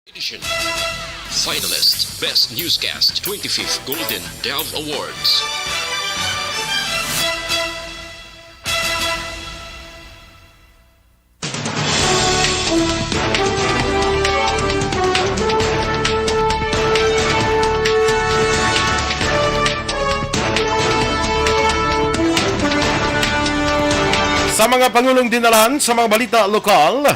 Edition. Finalist Best Newscast 25th Golden Dove Awards. Sa mga pangulong dinalan sa mga balita lokal,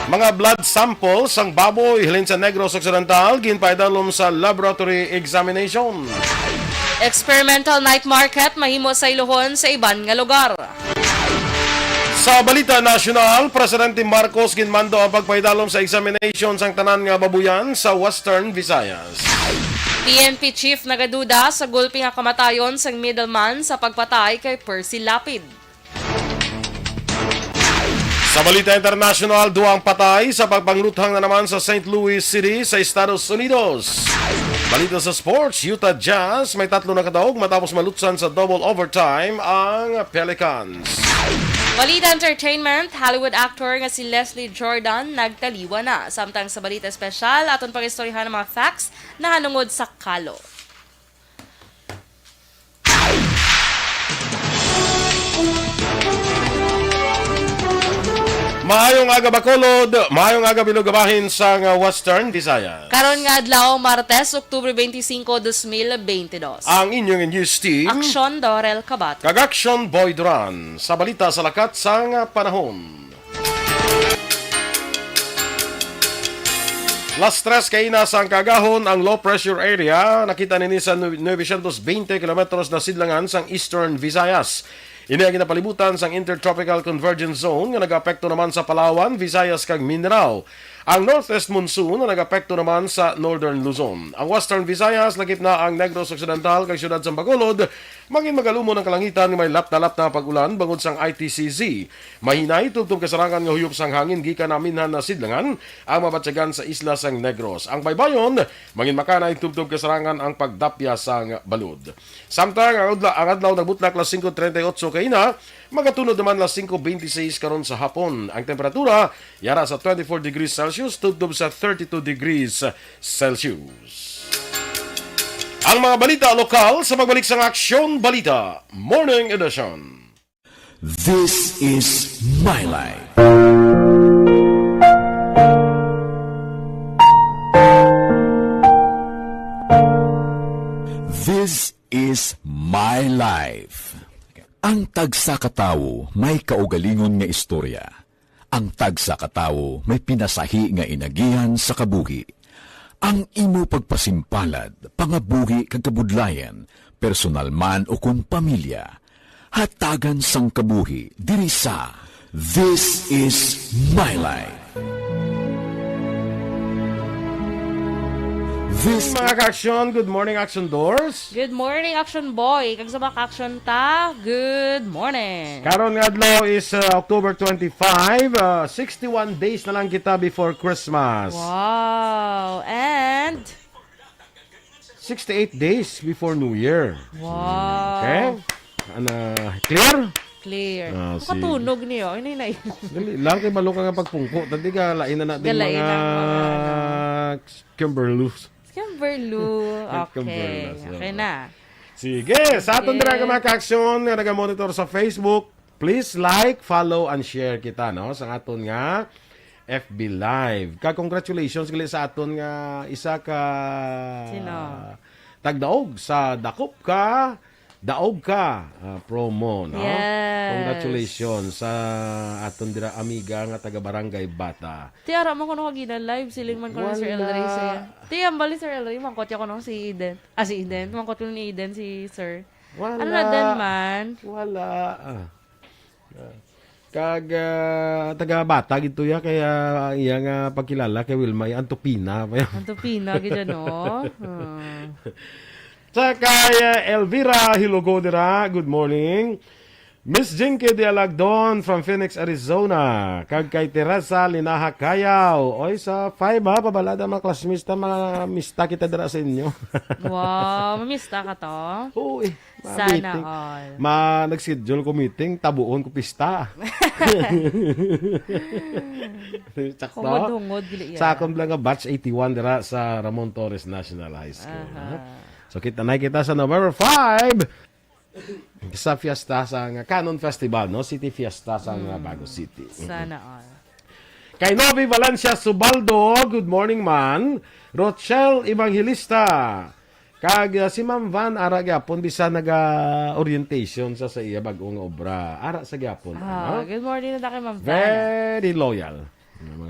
mga blood samples ang baboy hilin sa Negros Occidental ginpaidalom sa laboratory examination. Experimental night market mahimo sa Ilohon sa iban nga lugar. Sa balita nasyonal, Presidente Marcos ginmando ang pagpaidalom sa examination sang tanan nga babuyan sa Western Visayas. PNP chief nagaduda sa gulpi nga kamatayon sang middleman sa pagpatay kay Percy Lapid. Sa balita international, duwang patay sa pagpangluthang na naman sa St. Louis City sa Estados Unidos. Balita sa sports, Utah Jazz may 3 na kadaog matapos malutsan sa double overtime ang Pelicans. Balita entertainment, Hollywood actor nga si Leslie Jordan nagtaliwa na. Samtang sa balita espesyal, aton pag-istoryahan ng mga facts na hanungod sa kalo. Maayong aga Bacolod, maayong aga Bilugabahin sa Western Visayas. Karon nga adlaw Martes, Oktubre 25, 2022. Ang inyong news team, Aksyon Dorel Kabat. Kag-Action Boy Duran, sa balita sa lakat sang panahon. Las 3 kay na sang kagahon ang low pressure area, nakita nini sa 920 kilometros na sidlangan sang Eastern Visayas. Ini ang ginapalibutan sang Intertropical Convergence Zone nga nag-apekto naman sa Palawan, Visayas kag Mindanao. Ang Northwest Monsoon na nag-apekto naman sa Northern Luzon. Ang Western Visayas lagip na ang Negros Occidental kag siyudad sa Bacolod. Mangin magalumo ng kalangitan may lap na pag-ulan bangod sang ITCZ. Mahinay tubtub kasarangan nga huyop sang hangin gikan naminhan na sidlangan ang mabatyagan sa isla sang Negros. Ang baybayon mangin makanay tubtub kasarangan ang pagdapya sang balud. Samtang ang adlaw nagbutlak las 5:38 kay na magatunod naman las 5:26 karon sa hapon. Ang temperatura yara sa 24 degrees Celsius tubtob sa 32 degrees Celsius. Ang mga balita lokal sa pagbalik sa Aksyon Balita Morning Edition. This is my life. This is my life. Ang tagsa katawo may kaugalingon nga istorya. Ang tagsa katawo may pinasahi nga inagihan sa kabuhi. Ang imo pagpasimpalad, pangabuhi kag kabudlayan, personal man o kung pamilya, hatagan sang kabuhi, diri sa This is My Life. This Mga ka-aksyon, good morning Action Doors. Good morning, Action Boy. Kag sa mga action ta, good morning. Karon nga adlaw is October 25, 61 days na lang kita before Christmas. Wow. And 68 days before New Year. wow. Okay? Clear? Clear. sige. Makatunog niyo. Inay na Dali lang kay malo ka nga pagpungko. Tadi ka lain na natin Galain mga ang Kimberloos. Kimberloo. Okay. Kimberloo. Okay na. Sige, sa aton dira ka mga ka-aksyon nga naga-monitor sa Facebook, please like, follow, and share kita no sa aton nga FB Live. Congratulations gali sa aton nga isa ka Sino? tagdaog sa Dakop ka, daog ka promo no. Yes. Congratulations sa aton dira amiga nga taga Barangay Bata. Ti ara mo kuno kagina live siling man kuno Sir Elray siya. Ti ambali Sir Elray mangkot ya kuno si Eden. Si Eden, mangkot kuno ni Eden si Sir. Wala. Ano na din man? Wala. Kag taga Bata gito ya kaya iya nga pagkilala kay Wilmay Antopina. Anto pina gid no. Sa kay Elvira Hilogodera, good morning. Miss Jinky de Alagdon from Phoenix, Arizona. Kag kay Teresa Linaha Kayaw. Oy, sa 5 ha, pabalada mga klasmista, mga mista kita dira sa inyo. Wow, mamista ka to? Uy, Sana all. Nag-schedule ko meeting, tabuon ko pista. Sakto. Hungod-hungod, gili yan. Sa akong lang nga batch 81 dira sa Ramon Torres National High School. So kita na kita sa November 5 sa fiesta sa nga Canon Festival, no? City Fiesta sa nga Bago City. Sana all. Kay Novi Valencia Subaldo, good morning man. Rochelle Evangelista. Kag si Ma'am Van ara gyapon bisa naga-orientation sa iya bag-ong obra. Ara sa gyapon. Good morning na kay Ma'am Vanna. Very loyal.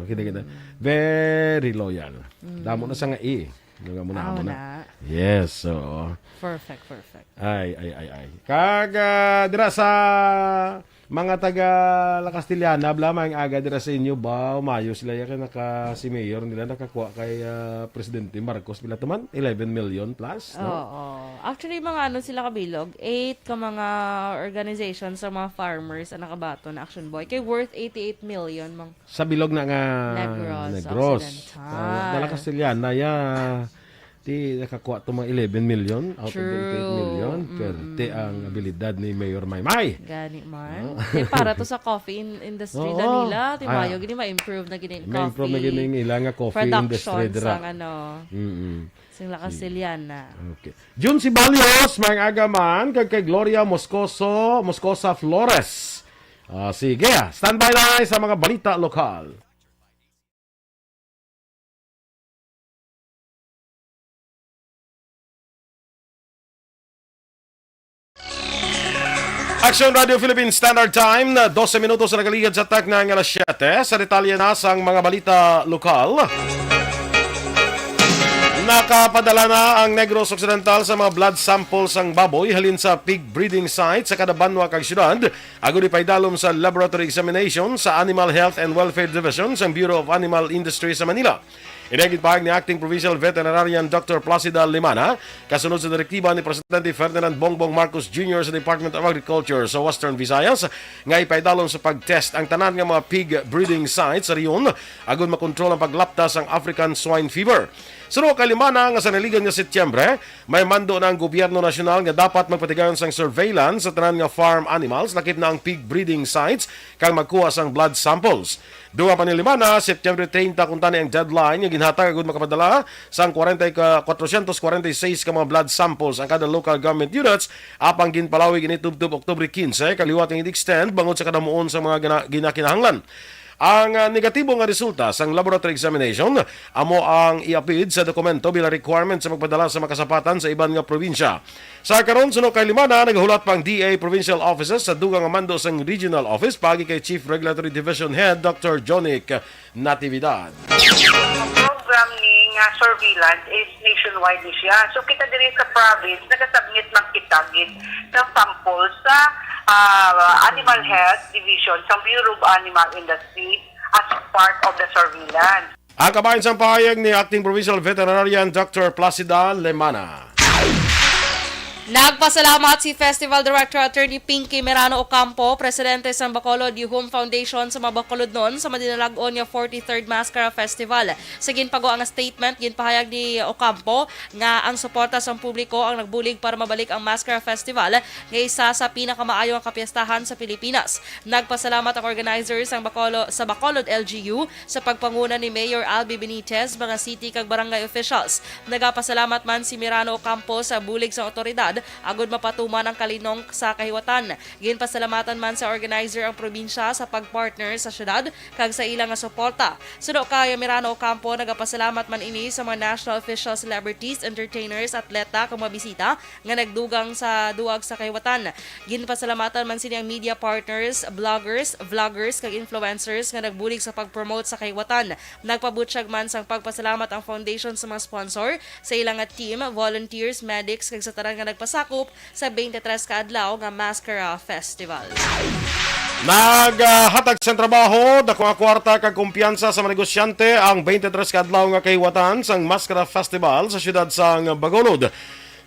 Kita. Very loyal. Damo na sa nga Nga muna. Yes, so. Perfect. Ay. Kag dira sa mga taga La Castillana, blamang aga dira sa inyo ba, umayo sila kay si Mayor nila nakakuha kay Presidente Marcos bila tuman 11 million plus, no? Oo. Actually, mga sila kabilog, 8 ka mga organizations sa mga farmers ang nakabato na Action Boy. Kay worth 88 million. Sa bilog na nga Negros. La Castillana, Ti nakakuha to mga 11 million out of the 88 million. Perte ang abilidad ni Mayor Maymay. Gani man. Para to sa coffee industry na nila. Timayo, gini ma-improve na gini coffee. Ma-improve na gini ilang nga coffee industry dira. Production sang La Castillana. Okay. Jun Sibalios, mga agaman, kay Gloria Moscosa Flores. Sige, standby na sa mga balita lokal. Action Radio Philippines Standard Time na 12 minutos na nagaligad sa tag ng alas 7. Sa detalye na sa mga balita lokal. Nakapadala na ang Negros Occidental sa mga blood samples ang baboy halin sa pig breeding site sa kada banwa kag syudad. Agud ipaydalom sa laboratory examination sa Animal Health and Welfare Division sa Bureau of Animal Industry sa Manila. Inagid pahag ni Acting Provincial Veterinarian Dr. Placida Limana kasunod sa direktiba ni Presidente Ferdinand Bongbong Marcos Jr. sa Department of Agriculture sa Western Visayas nga ipaydalon sa pag-test ang tanan nga mga pig breeding sites sa riyon agud makontrol ang paglaptas ang African swine fever. Suno kay Limana nga sa naligan nga Setyembre, may mando na ang gobyerno nasyonal nga dapat magpatigayon sang surveillance sa tanan nga farm animals lakip na ang pig breeding sites kang magkuha sang blood samples. Duwa pa ni Limana, September 30 kung tani ang deadline nga ginhatag agud makapadala sang 446 ka mga blood samples ang kada local government units apang ginpalawig ini tubtub Oktubre 15 kaliwat ang extend bangod sa kadamuon sa mga ginakinahanglan. Ang negatibo nga resulta sa laboratory examination amo ang iapid sa dokumento bilang requirement sa magpadala sa makasapatan sa iban nga probinsya. Sa karon suno kay Limana nagahulat pang DA Provincial Offices sa dugang mando sang Regional Office pagi kay Chief Regulatory Division Head Dr. Jonic Natividad. Ang program ni surveillance is nationwide siya. So kita diri sa province nagasubmit man kita gid ng sample sa Animal Health Division sa Bureau of Animal Industry as part of the surveillance. Ang kabayan sa pahayag ni Acting Provincial Veterinarian Dr. Placida Lemana. Nagpasalamat si Festival Director Attorney Pinky Merano Ocampo, presidente sa Bacolod Youth Foundation sa Bacolod noon sa madinalag-on nga 43rd Mascara Festival. Sa ginpago ang statement, ginpahayag ni Ocampo nga ang suporta sa publiko ang nagbulig para mabalik ang Mascara Festival nga isa sa pinakamaayong kapiyastahan sa Pilipinas. Nagpasalamat ang organizers sa Bacolod LGU sa pagpanguna ni Mayor Albi Benitez, mga city kag barangay officials. Nagapasalamat man si Merano Ocampo sa bulig sa otoridad agud mapatuman ang kalinong sa kahiwatan. Ginpasalamatan man sa organizer ang probinsya sa pagpartner sa syudad kag sa ilang nga suporta. Suno kay Merano Ocampo nagapasalamat man ini sa mga national officials, celebrities, entertainers, atleta kag mga bisita nga nagdugang sa duwag sa kahiwatan. Ginpasalamatan man sini ang media partners, bloggers, vloggers kag influencers nga nagbulig sa pagpromote sa kahiwatan. Nagpabutsyag man sang pagpasalamat ang foundation sa mga sponsor, sa ilang nga team, volunteers, medics kag sa tanan nga nagpasakop sa 23 ka adlaw nga Mascara Festival. Naghatag sa trabaho, dako nga kwarta kag kumpiyansa sa mga negosyante ang 23 ka adlaw nga kahiwatan sang Mascara Festival sa siyudad sang Bacolod.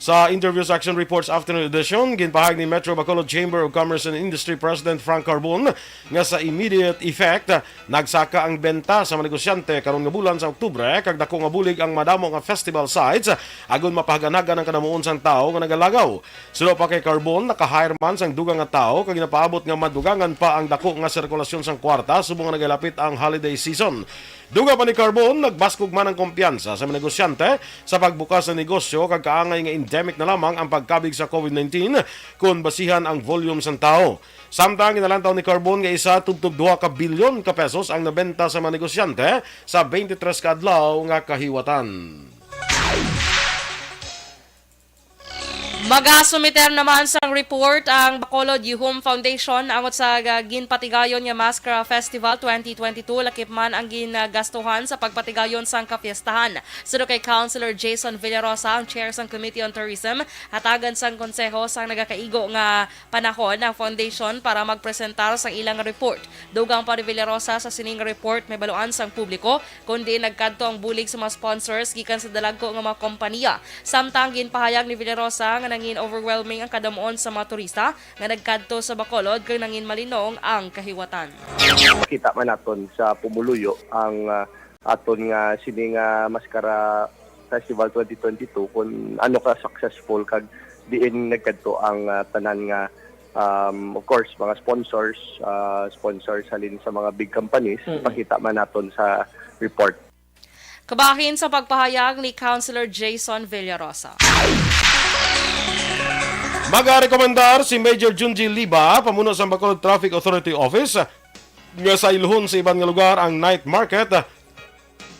Sa Interviews Action Reports Afternoon Edition, ginpahag ni Metro Bacolod Chamber of Commerce and Industry President Frank Carbon nga sa immediate effect nagsaka ang benta sa mga negosyante karon nga bulan sa Oktubre kag dako nga bulig ang madamo nga festival sites agon mapahaganagan ang kanamuon sang tao nga nagalagaw. Sulo pa kay Carbon, nakahire man sang dugang nga tao kag napaabot nga madugangan pa ang dako nga sirkulasyon sang kwarta subong nga nagalapit ang holiday season. Duga pa ni Carbon, nagbaskog man ang kumpiyansa sa mga negosyante sa pagbukas ng negosyo kag kaangay nga endemic na lamang ang pagkabig sa COVID-19 kung basihan ang volume sang tao. Samtang inalantaw ni Carbon nga isa tubtub 2 ka bilyon ka pesos ang nabenta sa mga negosyante sa 23 ka adlaw nga kahiwatan. Magasumiter naman sang report ang Bacolod Yuhum Foundation angot sa ginpatigayon nga Mascara Festival 2022 lakip man ang gingastuhan sa pagpatigayon sang kapiestahan. Suno kay Councilor Jason Villarosa, ang chair sang Committee on Tourism, hatagan sang konseho sang nagakaigo nga panahon ang foundation para magpresentar sang ilang report. Dugang pa ni Villarosa sa sining report may baluan sang publiko kundi nagkadto ang bulig sa mga sponsors gikan sa dalagko nga mga kompanya. Samtang ginpahayag ni Villarosa nga nangin overwhelming ang kadamuon sa mga turista nga nagkadto sa Bacolod kay nangin malinong ang kahiwatan. Kita man naton sa Pumuluyo ang aton nga sining Mascara Festival 2022 kung ano ka successful kag diin nagkadto ang tanan nga of course mga sponsors halin sa mga big companies. Pakita man naton sa report. Kabahin sa pagpahayag ni Councilor Jason Villarosa. Magarekomendar si Major Junji Liba, pamuno sa Bacolod Traffic Authority Office, nga sa ilhon sa ibang nga lugar ang night market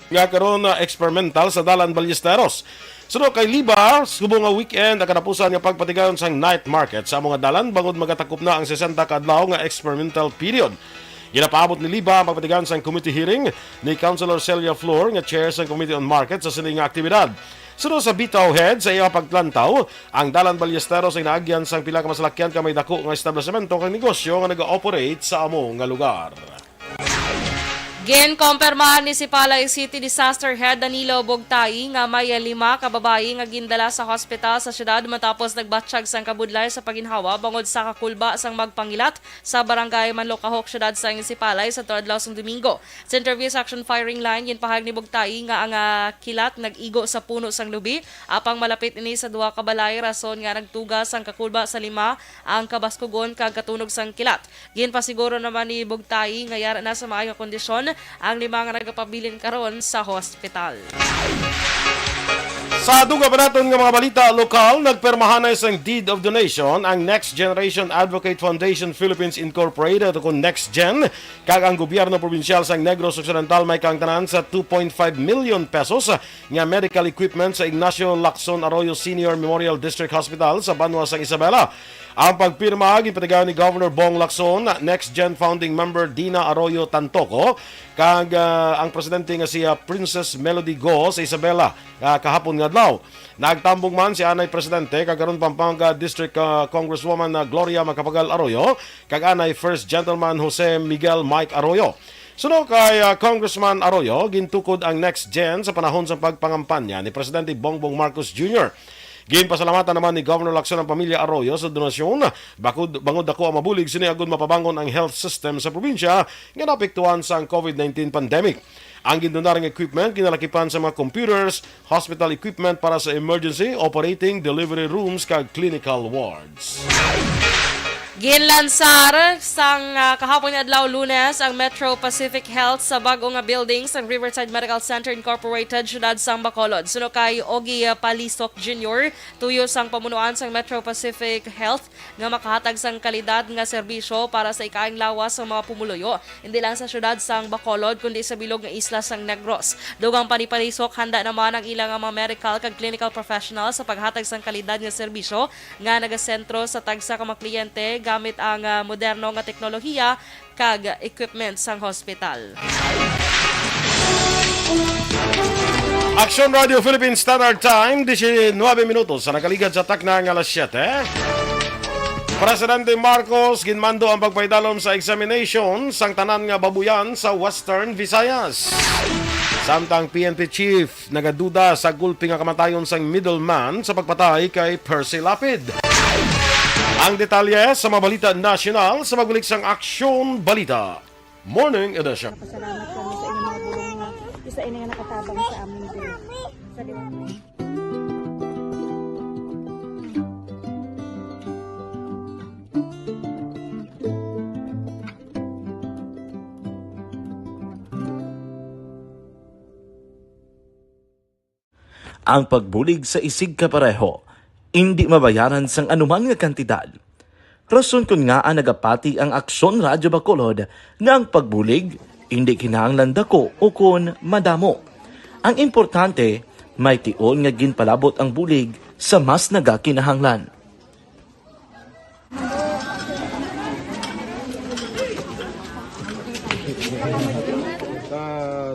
nga karon experimental sa Dalan Ballesteros. Suno kay Liba, subong nga weekend ang katapusan nga pagpatigayon sang night market sa mga dalan bangod magatakop na ang 60 ka adlaw nga experimental period. Ginapaabot ni Liba ang pagpatigayon sang committee hearing ni Councilor Celia Flor nga chair sa Committee on Market sa sining nga aktibidad. Suno sa Bitaw Head sa iyang pagplantaw, ang Dalan Ballesteros ay naagyan sang pila ka masalakyan kamay dako nga establishmento kang negosyo nga nag-ooperate sa amo nga lugar. Ginkompirmahan ni Sipalay City Disaster Head Danilo Bogtay nga may 5 ka babayi nga gindala sa hospital sa syudad matapos nagbatsyag sang kabudlay sa paginhawa bangod sa kakulba sang magpangilat sa barangay Manlocahok, syudad sa Sipalay sa tuadlaw sang Domingo. Sa interview sa Action Firing Line, ginpahayag ni Bogtay nga ang kilat nag-igo sa puno sang lubi apang malapit ini sa 2 ka balay rason nga nagtugas sang kakulba sa 5 ang kabaskugon kag katunog sang kilat. Ginpasiguro naman ni Bogtay nga yara na sa maayong kondisyon ang 5 nga nagapabilin karon sa hospital. Sa duga pa naton nga mga balita lokal, nagpermahanay sang deed of donation ang Next Generation Advocate Foundation Philippines Incorporated o Next Gen kag ang gobyerno probinsyal sang Negros Occidental may kangtanan sa 2.5 million pesos nga medical equipment sa Ignacio Lacson Arroyo Senior Memorial District Hospital sa Banwa sang Isabela. Ang pagpirma gipatigayon ni Governor Bong Lacson, Next Gen founding member Dina Arroyo Tantoco, kag ang presidente nga siya Princess Melody Go sa Isabela kahapon nga adlaw. Nagtambong man si anay presidente kag karon Pampanga District Congresswoman Gloria Macapagal Arroyo kag anay First Gentleman Jose Miguel Mike Arroyo. Suno kay Congressman Arroyo, gintukod ang Next Gen sa panahon sa pagpangampanya ni Presidente Bongbong Marcos Jr. Ginpasalamatan naman ni Governor Lacson ang pamilya Arroyo sa donasyon. Bangod ako ang mabulig sini agud mapabangon ang health system sa probinsya nga naapektuhan sa COVID-19 pandemic. Ang gindonaring equipment kinalakipan sa mga computers, hospital equipment para sa emergency, operating, delivery rooms kag clinical wards. Ginlansar sang kahapon adlaw Lunes ang Metro Pacific Health sa bag-o nga building sa Riverside Medical Center Incorporated, syudad sang Bacolod. Suno kay Ogie Palisok Jr., tuyo sang pamunuan sang Metro Pacific Health nga makahatag sang kalidad nga serbisyo para sa ikaing lawas sa mga pumuluyo. Hindi lang sa syudad sang Bacolod kundi sa bilog nga isla sang Negros. Dugang pa ni Palisok, handa naman ang ilang mga medical kag clinical professionals sa paghatag sang kalidad nga serbisyo nga nagasentro sa tagsa ka mga kliyente gamit ang moderno nga teknolohiya kag equipment sang hospital. Action Radio Philippines Standard Time, 19 minutos sa nakaligad sa takna ng alas 7. Presidente Marcos ginmando ang pagpaidalom sa examination sang tanan nga babuyan sa Western Visayas. Samtang PNP chief nagaduda sa gulpi nga kamatayon sang middleman sa pagpatay kay Percy Lapid. Ang detalye sa mga balita nasyonal sa magbalik sang Aksyon Balita Morning Edition. Pasalamat kami sa inyong mga bulong na isa inyo nga nakatabang sa amin din. Sa liwanag. Ang pagbulig sa isig kapareho, hindi mabayaran sang anuman nga kantidad. Rason kun nga ang nagapati ang Aksyon Radyo Bacolod nga ang pagbulig, hindi kinahanglan dako o kun madamo. Ang importante, may tion nga ginpalabot ang bulig sa mas nagakinahanglan.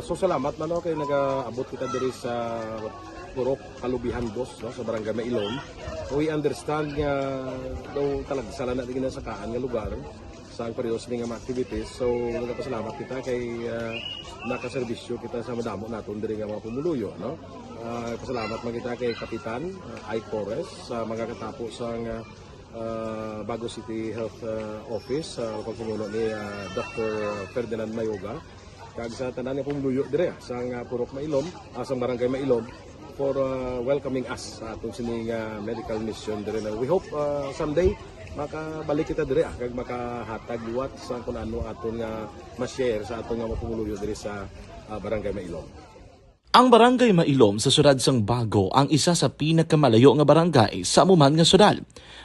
So salamat man kay nagaabot kita diri sa Purok Kalubihan Boss no, sa Barangay Mailom. We understand nga daw talaga sala na din sa kaan nga lugar sa periodos ning mga activities. So nagapasalamat kita kay nakaserbisyo kita sa madamo naton diri nga mga pumuluyo no. Pasalamat man kita kay Kapitan I. Torres sa mga katapo sang Bago City Health Office sa pagpumuno ni Dr. Ferdinand Mayoga kag sa tanan nga pumuluyo dire sa Purok Mailom, sa Barangay Mailom for welcoming us sa atong sining medical mission dire na. We hope someday makabalik kita dire kag makahatag liwat sa kun ano aton nga ma-share sa aton nga mapumuluyo dire sa Barangay Mailom. Ang Barangay Mailom sa syudad sang Bago ang isa sa pinakamalayo nga barangay sa amuman nga syudad.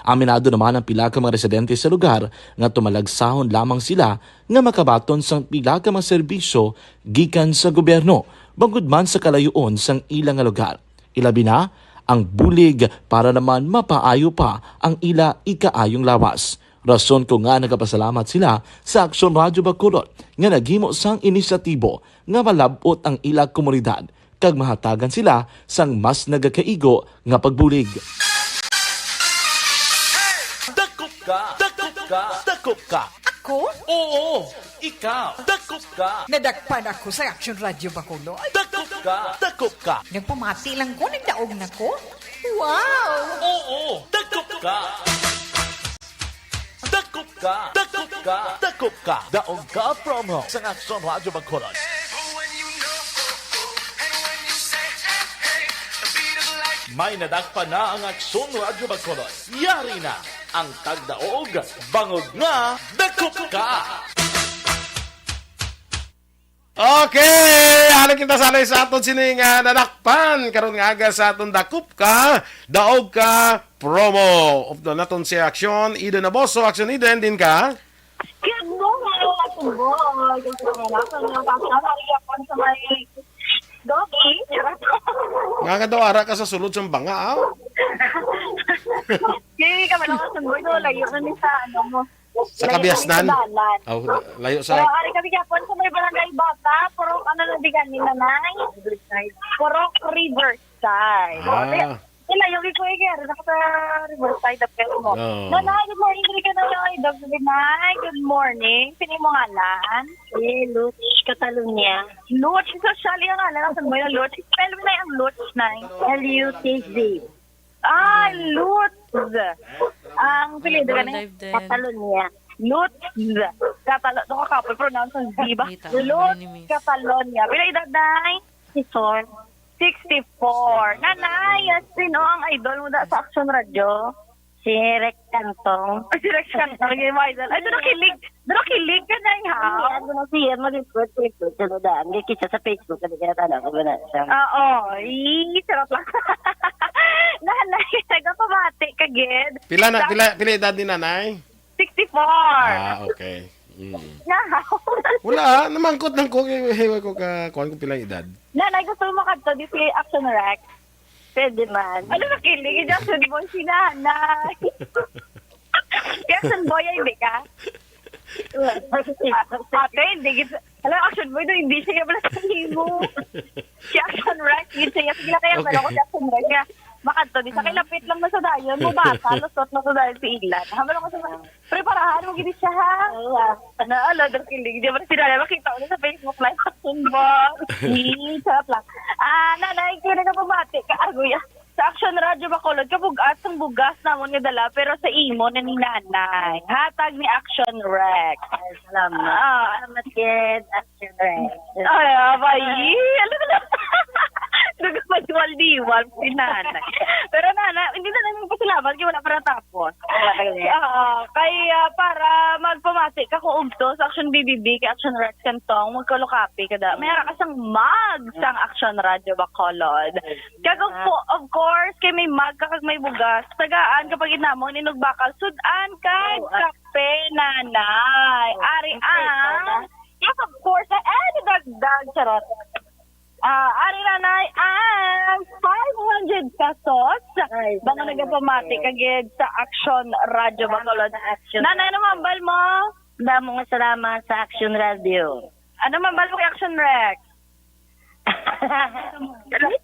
Aminado naman ang pila ka mga residente sa lugar nga tumalagsahon lamang sila nga makabaton sang pila ka mga serbisyo gikan sa gobyerno bangod man sa kalayoon sang ilang nga lugar. Ilabi na ang bulig para naman mapaayo pa ang ila ikaayong lawas. Rason ko nga nagapasalamat sila sa Aksyon Radyo Bacolod nga naghimo sang inisyatibo nga malabot ang ila komunidad kag mahatagan sila sang mas nagakaigo nga pagbulig. Dakop ka! Dakop ka! Dakop ka! Ako? Oo! Ikaw! Dakop ka! Nadakpan ako sa Action Radio Bacolod. Dakop ka! Dakop ka! Nagpamati lang ko, nagdaog na ko. Wow! Oo! Dakop ka! Dakop ka! Dakop ka! Dakop ka! Daog ka promo sa Action Radio Bacolod. May nadakpa na ang Aksyon Radyo Bacolod. Yari na ang tagdaog, bangod nga, dakop ka! Okay, halin kita sanay sa aton sining nadakpan karon nga aga sa aton dakop ka, daog ka promo. Of the naton si Aksyon Eden Aboso, Aksyon Eden din ka. Good morning, Action Boy. Yung pangalakan ng pagkakariyapan sa may doggy. Nga ka daw ara ka sa sulod sa banga Kaya ka man ako sa boy, layo na ni sa ano mo. Sa Kabiasnan. Layo Pero sa ari kami kapon sa may barangay Bata, puro ano na digan ni nanay. Puro Riverside. Layo ko igero na sa Riverside of mo. Nanay, good morning diri ka na ay Dr. Binay. Good morning. Pini mo ngalan? Lutz Catalonia. Lutz social yung ngalan sa mo yung Lutz. Spell mo na yung Lutz na. L-U-T-Z. Lutz. Ang pilido ka na Catalonia. Lutz. Catalonia. Ito ka kapal, pronounce ang Z ba? Lutz Catalonia. Pila edad na? 64. Nanay, sino ang idol mo da sa Action Radio? Si Rex Cantong. Si Rex Cantong, yung mga idol. Ay, doon kilig ka na yung ha? Ano na siya, mag-report ko. Sunodaan, hindi kita sa Facebook, kasi kaya tala ko ba na siya? Oo, sarap lang. Nanay, nagpapamati ka, Ged. pila edad ni nanay? 64. Okay. Wala, namangkot lang ko hewa ko ka kuan ko pila edad. Nanay, gusto mo makadto di si Action Rex? Pwede man. Ano nakilig? Jackson Boy si nanay. Jackson Boy ay hindi ka? Ate, hindi. Alam, Action Boy doon, hindi siya pala sa himo. Si Action Rex, yun siya. Sige na kaya, pero ako si Action Rex. Makanto, di sa kilapit lang na sa dayon, mabasa, lusot na sa dayon si Ilan. Habang ako sa preparahan mo gini siya, ha? Ano, dahil kilig. Di ba sila makita ko na sa Facebook Live, katumba, sarap lang. Nanay, kaya na pamati, kaaguya. Sa Action Radio Bacolod, kabugas ang bugas namon nga dala, pero sa imo na ni nanay. Hatag ni Action Rex. Salamat, kid. Action Rex. Ay, abay. Alam mo na. Nagpadiwal-diwal si nanay. Pero nanay, hindi na namin pasalamat kaya wala para tapos. Kaya para magpamati ka kung ubto sa Action BBB, kay Action Rex Kantong, magkalukapi ka da. Mayroon ka sang mag sang Action Radio Bacolod. Kagong po, of course, kay may mag kag may bugas. Tagaan kapag inamong ninugbakal, sudan kay kape, nanay. Ari ang, yes, of course, dagdag, charot. Ari nanay ang 500 pesos. Baka nagpamati kagid sa Action Radio Bacolod. Nanay, ano mambal mo? Damo nga salamat sa Action Radio. Ano mambal mo kay Action Rex?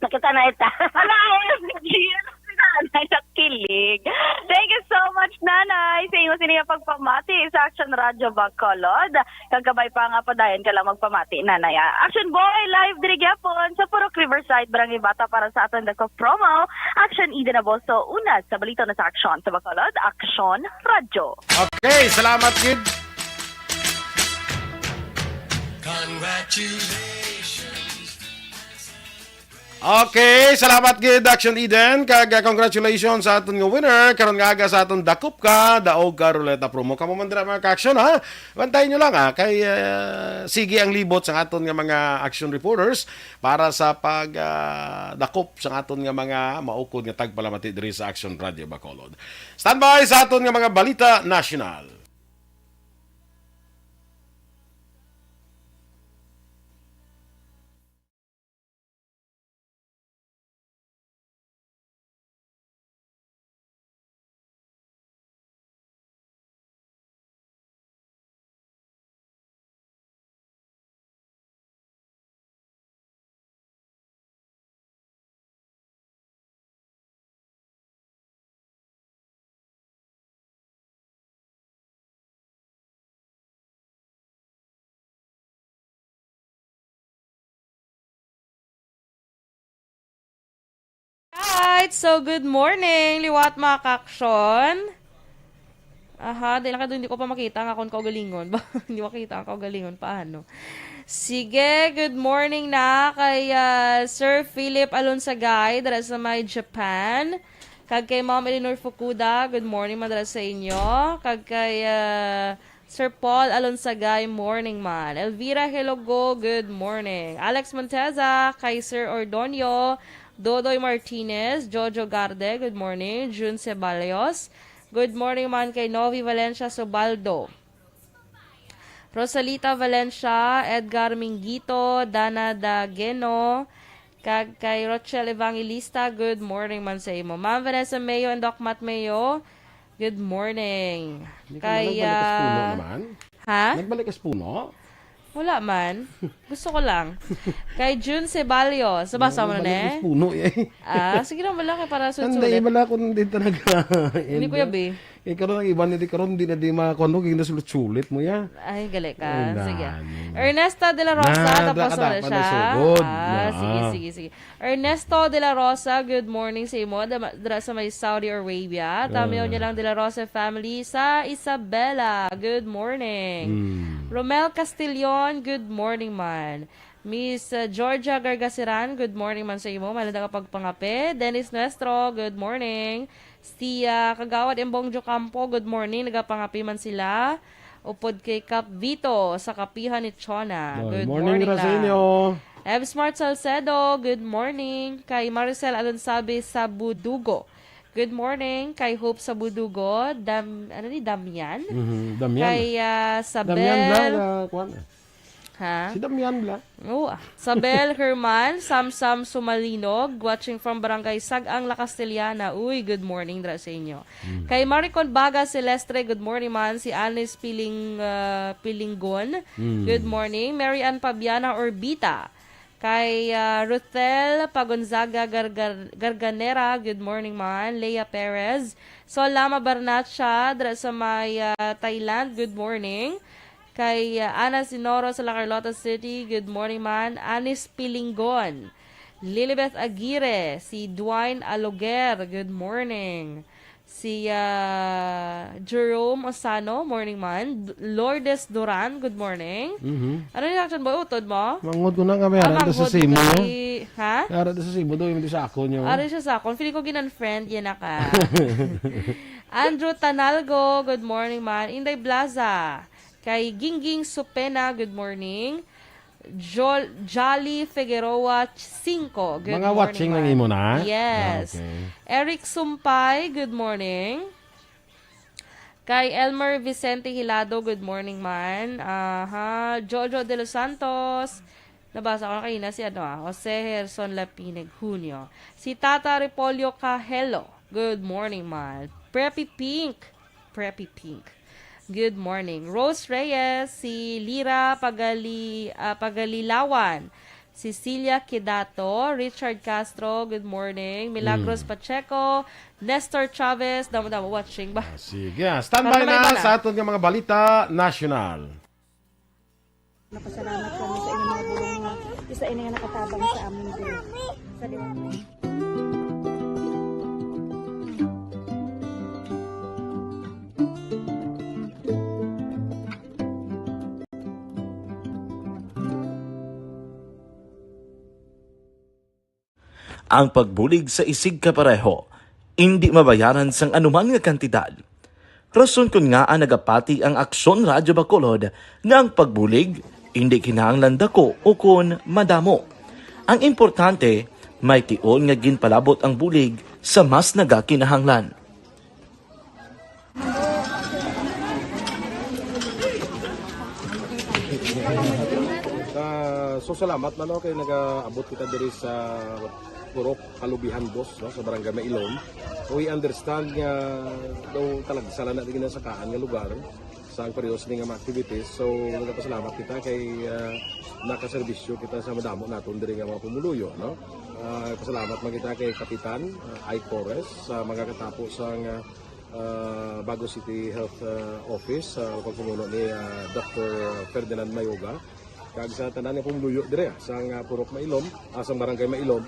Nakita na ita. Nanay sa kilig. Thank you so much, nanay. Sa inyo siniya pagpamati sa Action Radio Bacolod. Kagabay pa nga padayon ka lang magpamati, nanay. Action Boy, live diri gyapon sa Purok Riverside, Barangay Bata para sa aton dako promo. Action Eden Aboso, una sa balita na sa Action sa Bacolod, Action Radio. Okay, salamat, kid. Okay, salamat gid Action Eden. Congratulations sa aton nga winner. Karon nga aga sa aton dakop ka, daog ka ruleta promo. Kamo man dira mga ka-action, ha. Bantayan nyo lang, ha, kay sige ang libot sa aton nga mga action reporters para sa pag dakop sa aton nga mga maukod nga tagpalamati diri sa Action Radio Bacolod. Standby sa aton nga mga balita national. Alright, so good morning, liwat mga kaksyon. Dahil lang hindi ko pa makita ang akong kaugalingon. Hindi makita ang kaugalingon. Paano? Sige, good morning na kay Sir Philip Alonsagay, dara sa may Japan. Kag kay Ma'am Eleanor Fukuda, good morning madara sa inyo. Kag kay Sir Paul Alonsagay, morning man. Elvira Helogo, good morning. Alex Monteza, kay Sir Ordonio, Dodoy Martinez, Jojo Garde, good morning. June Ceballos, good morning man kay Novi Valencia Sobaldo. Rosalita Valencia, Edgar Mingito, Dana Dageno, kag kay Rochelle Evangelista, good morning man sa imo. Ma'am Vanessa Mayo and Doc Matt Mayo, good morning. Kay Nagbalik ka sa puno? Wala man. Gusto ko lang. Kay June Ceballos. Sabasa mo na ne? Puno eh. Sige lang malaki para sulit. Hindi, wala ko din talaga. Hindi ko yabi. Karon ang iban hindi karon di na di makakuno kay nasulit-sulit mo ya. Ay gali ka. Sige. Ernesto de la Rosa, tapos na siya. Sige. Ernesto de la Rosa, good morning sa imo. Dira sa may Saudi Arabia. Tamiyo niya lang de la Rosa family sa Isabela. Good morning. Romel Castillon, good morning man. Miss Georgia Gargasiran, good morning man sa imo. Malanda ka pagpangape. Dennis Nuestro, good morning. Stia Kagawad Embongjo Campo, good morning. Nagapangapi man sila. Upod kay Cap Vito sa kapihan ni Chona. Good morning sa inyo. Ev Smart Salcedo, good morning. Kay Maricel Alonsabe sa Budugo, good morning. Kay Hope sa Budugo, Damian? Damian. Kay Sabel. Damian Si Damian Bla. Sabel Herman, Samsam Sumalinog, watching from Barangay Sagang, La Castellana. Uy, good morning dra sa inyo. Kay Maricon Baga Celestre, good morning man. Si Anis Pilinggon, good morning. Mary Ann Pabiana Orbita. Kay Ruthel Pagonzaga Garganera, good morning man. Leia Perez. Solama Barnacha, dra sa may Thailand, good morning. Kay Ana Sinoro sa La Carlota City, good morning man. Anis Pilingon. Lilibeth Aguirre, si Dwayne Aloger, good morning. Si Jerome Osano, morning man. Lourdes Duran, good morning. Ano yung action boy? Utod mo? Mangod ko na kami. Arada sa simo. Ha? Arada sa simo. Doon yung sa ako nyo. Ari siya sa akon. Feeling ko ginan-friend. Yan na ka. Andrew Tanalgo, good morning man. Inday Blaza. Kay Gingging Supena, good morning. Jolly Figueroa 5, good Mga morning watching man. ng imo na? Yes. Okay. Eric Sumpay, good morning. Kay Elmer Vicente Hilado, good morning man. Jojo de los Santos, nabasa ko na kanina si Jose Gerson Lapineg Junio. Si Tata Repolio Cahelo, good morning man. Preppy Pink, good morning. Rose Reyes, si Lira Pagalilawan, Cecilia Kidato, Richard Castro, good morning. Milagros Pacheco, Nestor Chavez, damo-damo watching ba? Sige, standby na sa aton ng mga balita national. Napasalamat kami sa inyong mga bulong nga. Isa ini nga nakatabang sa amin din. Sa Ang pagbulig sa isig kapareho, hindi mabayaran sang anuman nga kantidad. Rason kun nga ang nagapati ang Aksyon Radyo Bacolod nga ang pagbulig, hindi kinahanglan dako o kun madamo. Ang importante, may tion nga ginpalabot ang bulig sa mas nagakinahanglan. So salamat man kay nag-abot kita diri sa Purok Kalubihan Boss, no, sa Barangay Mailom. So we understand nga daw talaga sala na din sa kaan nga lugar sa ang periyos ni nga mga activities. So nagpasalamat kita kay nakaserbisyo kita sa madamo naton diri nga mga pumuluyo, no. Pasalamat man kita kay Kapitan I. Torres sa mga katapos sang Bago City Health Office sa pagpumuno ni Dr. Ferdinand Mayoga kag sa tanan nga pumuluyo dire sa Purok Mailom, sa Barangay Mailom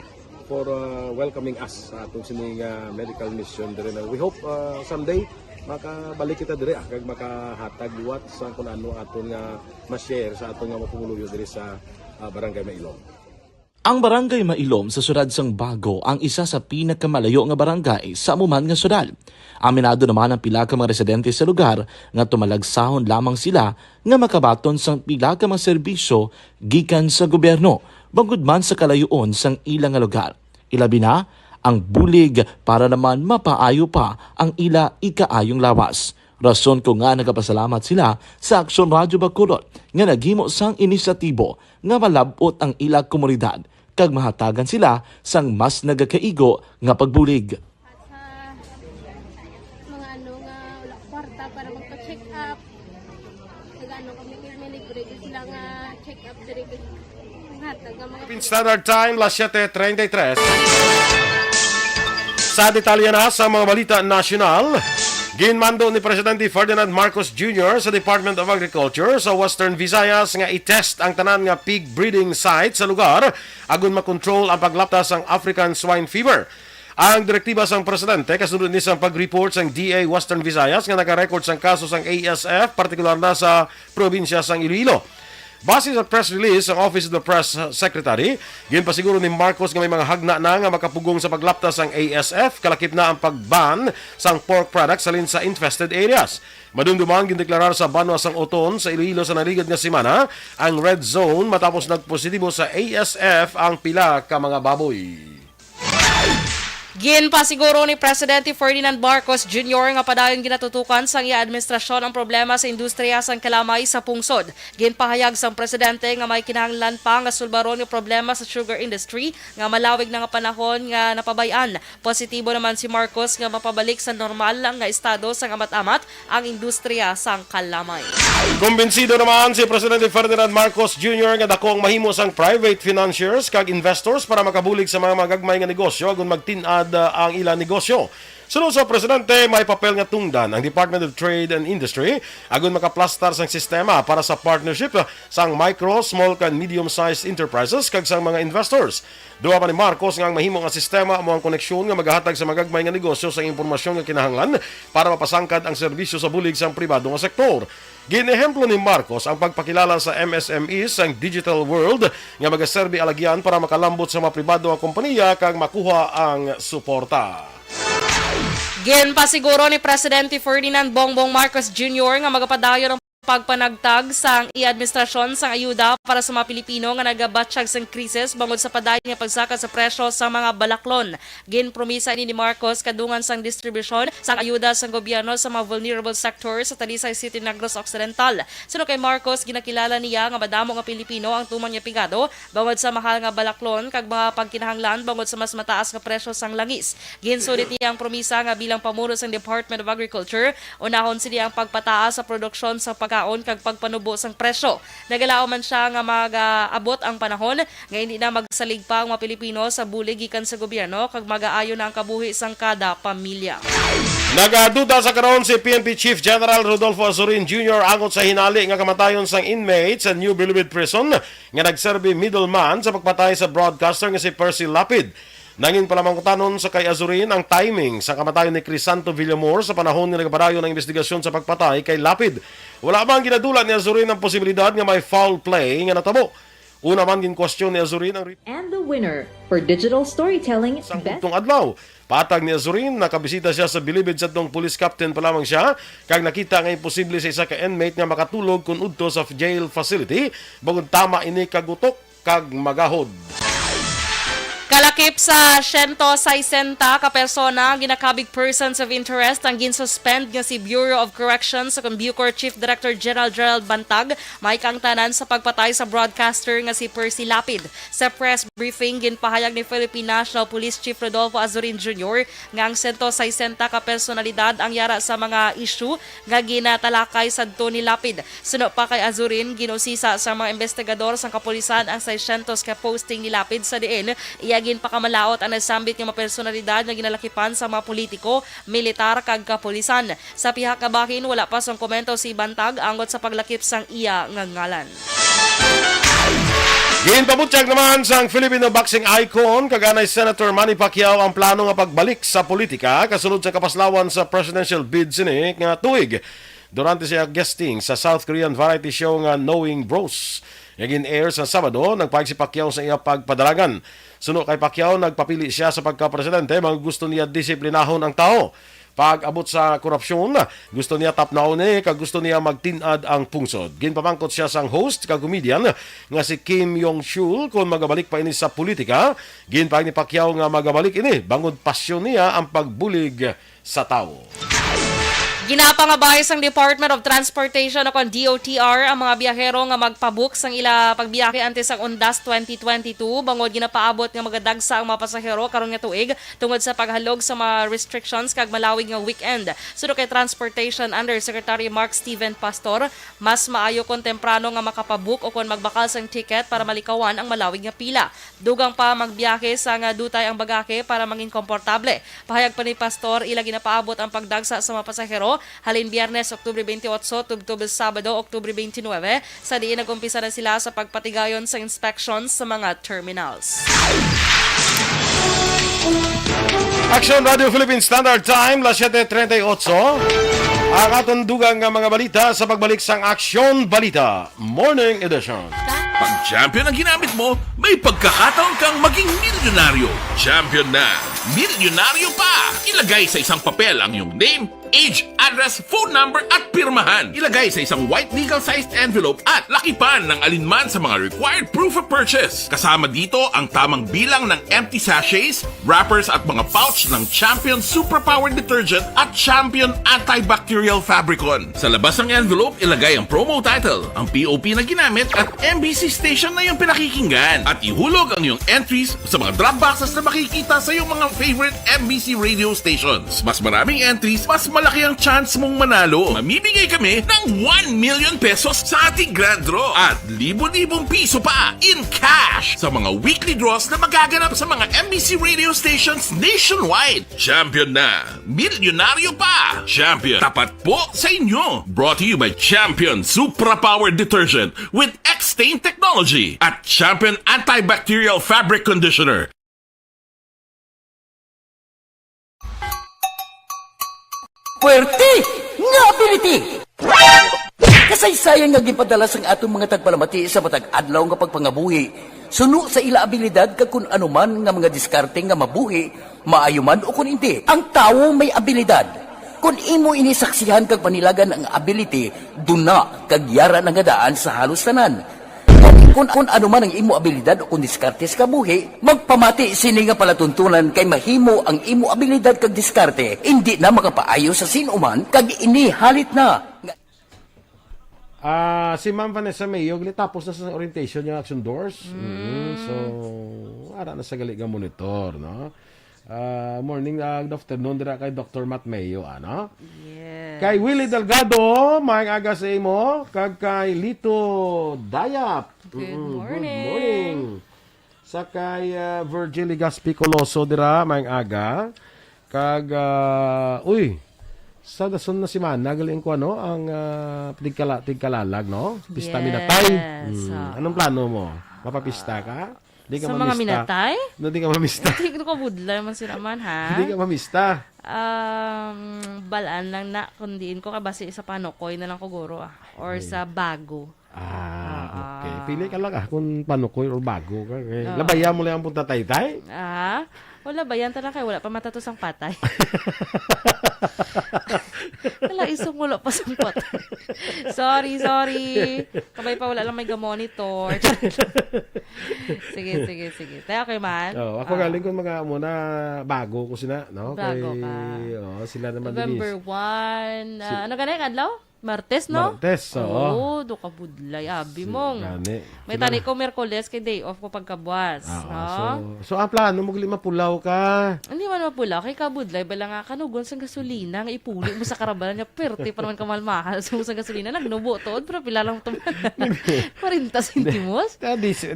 for welcoming us sa atong sining medical mission dire. We hope someday makabalik kita dire kag makahatag liwat sa kung ano aton nga ma-share sa atong nga mapumuluyo dire sa Barangay Mailom. Ang Barangay Mailom sa syudad sang Bago ang isa sa pinakamalayo nga barangay sa amuman nga syudad. Aminado naman ang pila ka mga residente sa lugar nga tumalagsahon lamang sila nga makabaton sang pila ka mga serbisyo gikan sa gobyerno bangod man sa kalayoon sang ilang nga lugar. Ilabi na ang bulig para naman mapaayo pa ang ila ikaayong lawas. Rason ko nga nagapasalamat sila sa Aksyon Radyo Bacolod nga naghimo sang inisyatibo nga malabot ang ila komunidad kag mahatagan sila sang mas nagakaigo nga pagbulig. Mga ano nga wala kwarta para magpa-check up. Kag ano kami libre sila nga check up dire hatag nga mga Standard Time, las 7:33. Sa detalye na sa mga balita nasyonal, ginmando ni Presidente Ferdinand Marcos Jr. sa Department of Agriculture sa Western Visayas nga i-test ang tanan nga pig breeding site sa lugar agon makontrol ang paglaptas sang African swine fever. Ang direktiba sang presidente kasunod ni sang pag-report sang DA Western Visayas nga naka-record sang kaso sang ASF partikular na sa probinsya sang Iloilo. Base sa press release ang Office of the Press Secretary, ginpasiguro ni Marcos nga may mga hagna na nga makapugong sa paglaptas ang ASF, kalakip na ang pagban sang pork products salin sa infested areas. Madumdumang gindeklarar sa Banwa sang Oton sa Iloilo sa narigad nga semana ang red zone matapos nagpositibo sa ASF ang pila ka mga baboy. Ginpasiguro ni Presidente Ferdinand Marcos Jr. nga padayon ginatutukan sang iya administrasyon ang problema sa industriya sang kalamay sa pungsod. Ginpahayag sang presidente nga may kinahanglan pa nga sulbaron yung problema sa sugar industry nga malawig na nga panahon nga napabayan. Positibo naman si Marcos nga mapabalik sa normal lang nga estado sang amat-amat ang industriya sang kalamay. Kumbinsido naman si Presidente Ferdinand Marcos Jr. nga dako ang mahimo sang private financiers kag investors para makabulig sa mga magagmay nga negosyo agon magtin-ad ang ilang negosyo. Sunod sa Presidente, may papel nga tungdan ang Department of Trade and Industry agon makaplastar sang sistema para sa partnership sang micro, small and medium-sized enterprises kag sang mga investors. Duwa pa ni Marcos nga ang mahimo nga sistema amo ang koneksyon nga magahatag sa magagmay nga negosyo sa impormasyon nga kinahanglan para mapasangkad ang serbisyo sa bulig sang pribado nga sektor. Ginehemplo ni Marcos ang pagpakilala sa MSMEs ang digital world nga magaserbi alagyan para makalambot sa mga pribado nga kompanya kag makuha ang suporta. Ginpasiguro ni Presidente Ferdinand Bongbong Marcos Jr. nga magapadayon ang pagpanagtag sa i-administrasyon sang ayuda para sa mga Pilipino nga nagabatsyag sang krisis bangod sa padayon nga pagsaka sa presyo sa mga balaklon. Ginpromisa ni Marcos kadungan sang distribusyon sang ayuda sang gobyerno sa mga vulnerable sectors sa Talisay City, Negros Occidental. Sunod kay Marcos, ginakilala niya nga madamo nga Pilipino ang tumang niya pigado bangod sa mahal nga balaklon kag mga pagkinahanglan bangod sa mas mataas nga presyo sang langis. Ginsulit niya ang promisa nga bilang pamuno sang Department of Agriculture, unahon sila ang pagpataas sa produksyon sa pagkaon kag pagpanubo sang presyo. Nagalao man siya nga mag-abot ang panahon nga hindi na magsalig pa ang mga Pilipino sa bulig gikan sa gobyerno kag mag-aayo na ang kabuhi sang kada pamilya. Nagaduda sa karon si PNP Chief General Rodolfo Azurin Jr. angot sa hinali nga kamatayon sang inmate sa New Bilibid Prison nga nagserbi middleman sa pagpatay sa broadcaster nga si Percy Lapid. Nanging palamangkutanon sa kay Azurin ang timing sa kamatayon ni Crisanto Villamor sa panahon nga nagpadayon ng investigasyon sa pagpatay kay Lapid. Wala man ginadulan ni Azurin ang posibilidad nga may foul play nga natabo. Una man gin-question ni Azurin ang And the winner for digital storytelling sang best utong adlaw. Patag ni Azurin, nakabisita siya sa Bilibid sa tong police captain pa lamang siya kag nakita nga imposible sa isa ka inmate nga makatulog kun udto sa jail facility bangod tama ini kagutok kag magahod. Kalakip sa 160 ka persona ginakabig persons of interest ang ginsuspend nga si Bureau of Corrections sa Bucor Chief Director General Gerald Bantag may kangtanan sa pagpatay sa broadcaster nga si Percy Lapid. Sa press briefing ginpahayag ni Philippine National Police Chief Rodolfo Azurin Jr. nga ang 160 ka personalidad ang yara sa mga issue nga ginatalakay sadto ni Lapid. Suno pa kay Azurin ginusisa sa mga investigador sa kapulisan ang 600 ka posting ni Lapid sa diin iyagin pakamalaot ang nasambit nga mga personalidad nga ginalakipan sa mga politiko, militar kag kapulisan. Sa pihak kabahin wala pa sang komento si Bantag angot sa paglakip sang iya nga ngalan. Ginpabutyag naman sang Filipino boxing icon kaganay Senator Manny Pacquiao ang plano nga pagbalik sa politika kasunod sa kapaslawan sa presidential bid sini nga tuig. Durante siya guesting sa South Korean variety show nga Knowing Bros. Naging air sa Sabado, nagpahig si Pacquiao sa iya pagpadalagan. Suno kay Pacquiao, nagpapili siya sa pagka-presidente, mga gusto niya disiplinahon ang tao. Pag abot sa korupsyon, gusto niya tapnaon kag gusto niya magtinad ang pungsod. Ginpamangkot siya sang host kag comedian nga si Kim Yong-chul kung magabalik pa ini sa politika. Ginpahig ni Pacquiao nga magabalik ini bangod pasyon niya ang pagbulig sa tao. Ginapangabay sang Department of Transportation o DOTR ang mga biyahero nga magpabook sang ila pagbiyahe antes sang Undas 2022 bangod ginapaabot nga magadagsa ang mga pasahero karon nga tuig tungod sa paghalog sa mga restrictions kag malawig nga weekend. Suno kay Transportation Undersecretary Mark Steven Pastor, mas maayo kon temprano nga makapabook o kon magbakal sang ticket para malikawan ang malawig nga pila. Dugang pa magbiyahe sa nga dutay ang bagahe para mangin komportable. Pahayag pa ni Pastor ila ginapaabot ang pagdagsa sa mga pasahero halin Biyernes, Oktubre 28, tubtob Sabado, Oktubre 29, sa diin nagumpisa na sila sa pagpatigayon sa inspections sa mga terminals. Action Radio Philippine Standard Time, las 7:38. Ang atong dugang nga mga balita sa pagbalik sang Aksyon Balita Morning Edition. Pag champion ang ginamit mo, may pagkakataon kang maging milyonaryo. Champion na, milyonaryo pa! Ilagay sa isang papel ang iyong name, age, address, phone number at pirmahan. Ilagay sa isang white legal-sized envelope at lakipan ng alinman sa mga required proof of purchase. Kasama dito ang tamang bilang ng empty sachets, wrappers at mga pouch ng Champion Superpower Detergent at Champion Antibacterial Fabricon. Sa labas ng envelope, ilagay ang promo title, ang POP na ginamit at MBC station na yung pinakikinggan. At ihulog ang iyong entries sa mga drop boxes na makikita sa iyong mga favorite MBC radio stations. Mas maraming entries, mas malaki ang chance mong manalo. Mamimigay kami ng 1 million pesos sa ating grand draw at libo-libong piso pa in cash sa mga weekly draws na magaganap sa mga MBC radio stations nationwide. Champion na, milyonaryo pa. Champion, tapat po sa inyo. Brought to you by Champion Supra Power Detergent with X-Stain Technology at Champion Antibacterial Fabric Conditioner. Puwerte nga ability! Kasaysayan nga gipadala sang atong mga tagpalamati sa matag adlaw nga pagpangabuhi. Suno sa ila abilidad kag kun anuman nga mga diskarte nga mabuhi, maayo man o kun hindi. Ang tawo may abilidad. Kung imo inisaksihan kag panilagan ang ability, duna kag yara nga daan sa halos tanan. Kung ano man ang imo abilidad o kung diskarte sa kabuhi, magpamati sini nga palatuntunan kay mahimo ang imo abilidad kag diskarte, hindi na makapaayo sa sinuman kag ini halit na. Si Ma'am Vanessa Mayo, tapos na sa orientation yung action doors. So, ara na sa gali nga monitor, no? Morning, good afternoon, dira kay Dr. Matt Mayo, ano? Yes. Kay Willie Delgado, maayong aga sa imo. Kag kay Lito Dayap. Good morning. Good morning. Sa kay Virgil Ligaspi Coloso, dira, maayong aga. Kag, sa dason na si Mana, galing ko, ano, ang tigkalalag, no? Pista minatay. Anong plano mo? Mapapista ka? Di ka sa mamista. mga minatay? No, di ka mamista. Hindi ko budla naman sila man, ha? Hindi ka mamista. Balaan lang na, kundiin ko kabasi sa panukoy na lang kuguro, or sa bago. Okay. Pili ka lang kung panukoy or bago ka. Labayan mo lang ang punta tay-tay? Wala ba yan talaga? Wala pa matatos ang patay. Wala, isang wala pa sa patay. Sorry. Kabay pa wala lang may monitor. Sige. Tayo kay man. Ako galing ko mga muna bago ko sila, no? Bago ka. Sila naman November 1. Ano ganay kadlaw? Martes, no? Martes, oo. Do ka budlay. Abi mong. Gani. May tani ko Merkules kay day off ko pagkabuas. So ang plano mo gali mapulaw ka. Hindi man mapulaw kay kabudlay bala nga kanugon sa gasolina nga ipulo mo sa karabalan niya perte pa naman kamalmahal so sa gasolina nagnubo tood pero pila lang to 40 centimos.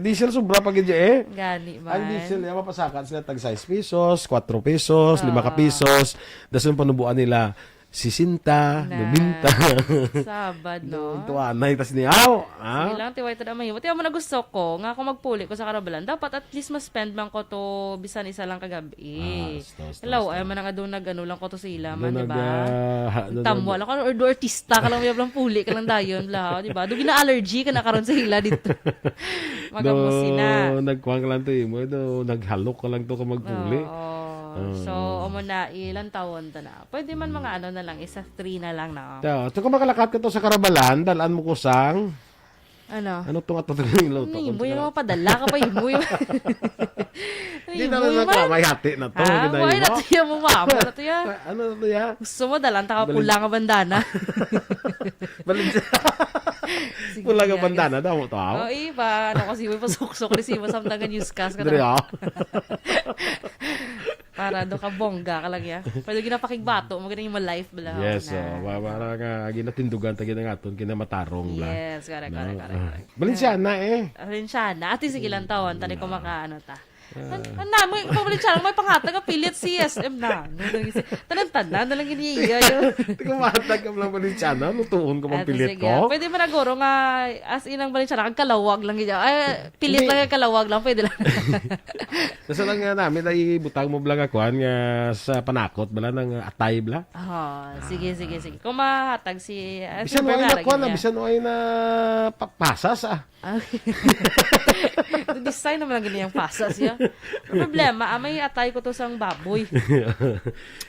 Diesel sobra pa gid eh. Gani man. Ang diesel ya mapasakan sila tag 6 pesos, 4 pesos, 5 pesos. Dason panubuan nila 60, 90. Sabad, no? Tuwanay, tas niyaw. Sige lang, tiway ito na mahimot. Tiyaw mo na gusto ko, nga kung magpuli ko sa karabalan, dapat at least ma-spend man ko to bisan isa lang kagabi. Hello, ay man nga doon nag-ano lang ko to sa ilaman, di ba? Tamwa lang ka, or artista ka lang, may lang puli ka lang dayon, di ba? Doon gina-allergy ka na karon sa hila dito. Magamusin na. Nagkuhan ka lang to, naghalok ka lang to ka magpuli. So, na ilang taon ta na. Pwede man mga ano na lang, isa 3 na lang na. Ito kung makalakat ka to sa karabalan, dalaan mo kusang. Ano itong ato yung luto? Hindi mo yung mga padala ka pa, mo yung... Hindi na lang may hati na to. Buhay na to yan mo, mama. Ano to yan? Ano to yan? Gusto mo, dalan ta ka pula nga bandana. Pula nga bandana daw mo to, Oo, iba. Ano kasi mo pasuksok ni Simo sa mga newscast ka na. Para do ka bongga ka lang ya. Pwede ginapakigbato, magaling yung life bala. Yes, para nga ginatindugan ta ginangaton kinamatarong bla. Yes, correct. Balenciana Balenciana. Ati sige lang taon, tani ko makaano ta. Mo Balenciana may pangatag pilit CSM na. Tanan na lang giniiya yo. Tingnan matag ka lang Balenciana, lutuon ko mang pilit ko. Pwede man naguro nga as inang Balenciana kag kalawag lang gid. Ay pilit lang kalawag lang pwede lang. Kasi lang nga namin ay butang mo blang akuan nga sa panakot bala ng atay bla. Sige. Kung mahatag si bisan ay na pasas design naman ang ganyan pasa siya. Problema, may atay ko to sang baboy.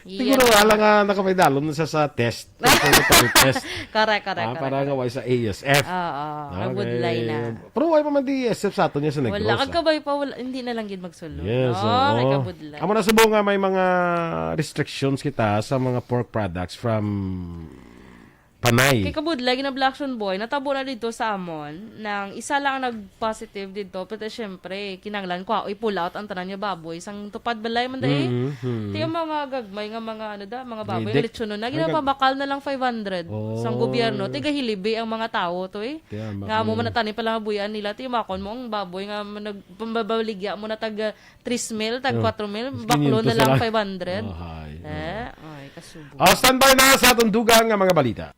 Siguro wala nga nakapaydalon sa test. Test. Correct. Para nga wala sa ASF. Budlay na. Pero wala pa man di ASF sa ato niya sa Negros. Wala, kagkabay pa, hindi na lang yun magsulong. Yes, may kabudlay. Amo na subo nga may mga restrictions kita sa mga pork products from Panay. Kay kabudlay, gina-Blackson Boy, natabo na dito sa amon, nang isa lang nag-positive dito, pero syempre, kinanglan ko, pull out ang tanan niya baboy, sang tupad balay man dahi. Tiyo mga gagmay nga mga mga baboy, ang litsuno na, ginapabakal na lang 500 sang gobyerno, tiga hilibi ang mga tao to Nga mo man natani pala buyan nila, tiyo makon mo ang baboy nga nagpambabaligya mo na tag 3 mil, tag 4 mil, baklo na lang 500. Ay, kasubo. Standby na sa atong dugang nga mga balita.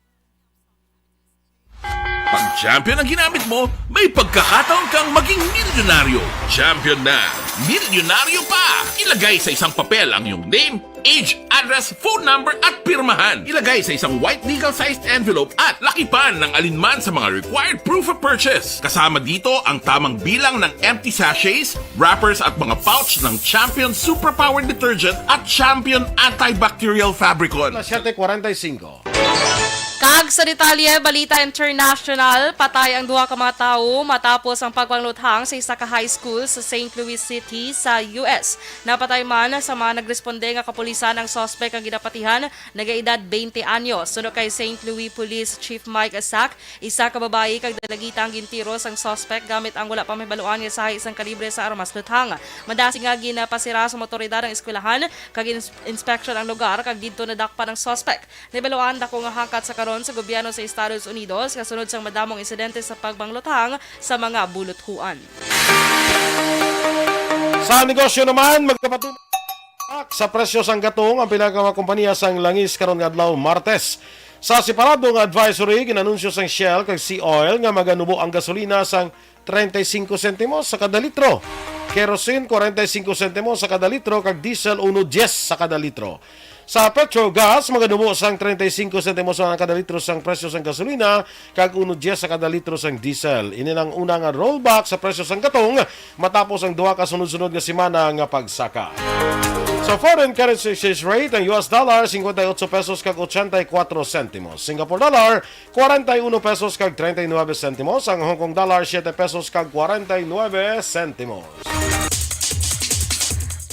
Pag champion ang ginamit mo, may pagkakataon kang maging milyonaryo. Champion na, milyonaryo pa! Ilagay sa isang papel ang iyong name, age, address, phone number at pirmahan. Ilagay sa isang white legal-sized envelope at lakipan ng alinman sa mga required proof of purchase. Kasama dito ang tamang bilang ng empty sachets, wrappers at mga pouch ng Champion Superpower Detergent at Champion Antibacterial Fabricon. 7:45. Kag sa detalye, Balita International, patay ang duha ka mga tawo matapos ang pagpangluthang sa isa ka high school sa St. Louis City sa US. Napatay man sa mga nagresponde nga kapulisan ang suspect ang ginapatihan, nagaedad 20 anyos. Sunod kay St. Louis Police Chief Mike Asak, isa ka babae kag dalagitang gintiros ang suspect gamit ang wala pa may baluan nga sa isang kalibre sa armas luthang. Madasi nga ginapasira sa motoridad ang eskwelahan kag inspection ang lugar kag didto nadakpan ang suspect. Nibaluan dako nga hangkat sa sa gobyerno sa Estados Unidos kasunod sang madamong insidente sa pagbanglutang sa mga buluthuan. Sa negosyo naman, magkapatuloy sa presyo sang gatong ang pila ka mga kompanya sang langis karon nga adlaw Martes. Sa separado nga advisory ginanunsyo sang Shell kag Sea Oil nga maganubo ang gasolina sang 35 sentimos sa kada litro. Kerosene 45 sentimos sa kada litro kag diesel 1.10 sa kada litro. Sa Petrogas, maganubo sang 35 sentimos sa kada litro sang presyo sang gasolina kag 1.10 sa kada litro sang diesel. Ini ang unang rollback sa presyo sang gatong matapos ang duha ka sunod-sunod nga semana nga pagsaka. Sa foreign currency exchange rate, ang US dollar 58 pesos kag 84 sentimos. Singapore dollar 41 pesos kag 39 sentimos. Ang Hong Kong dollar 7 pesos kag 49 sentimos.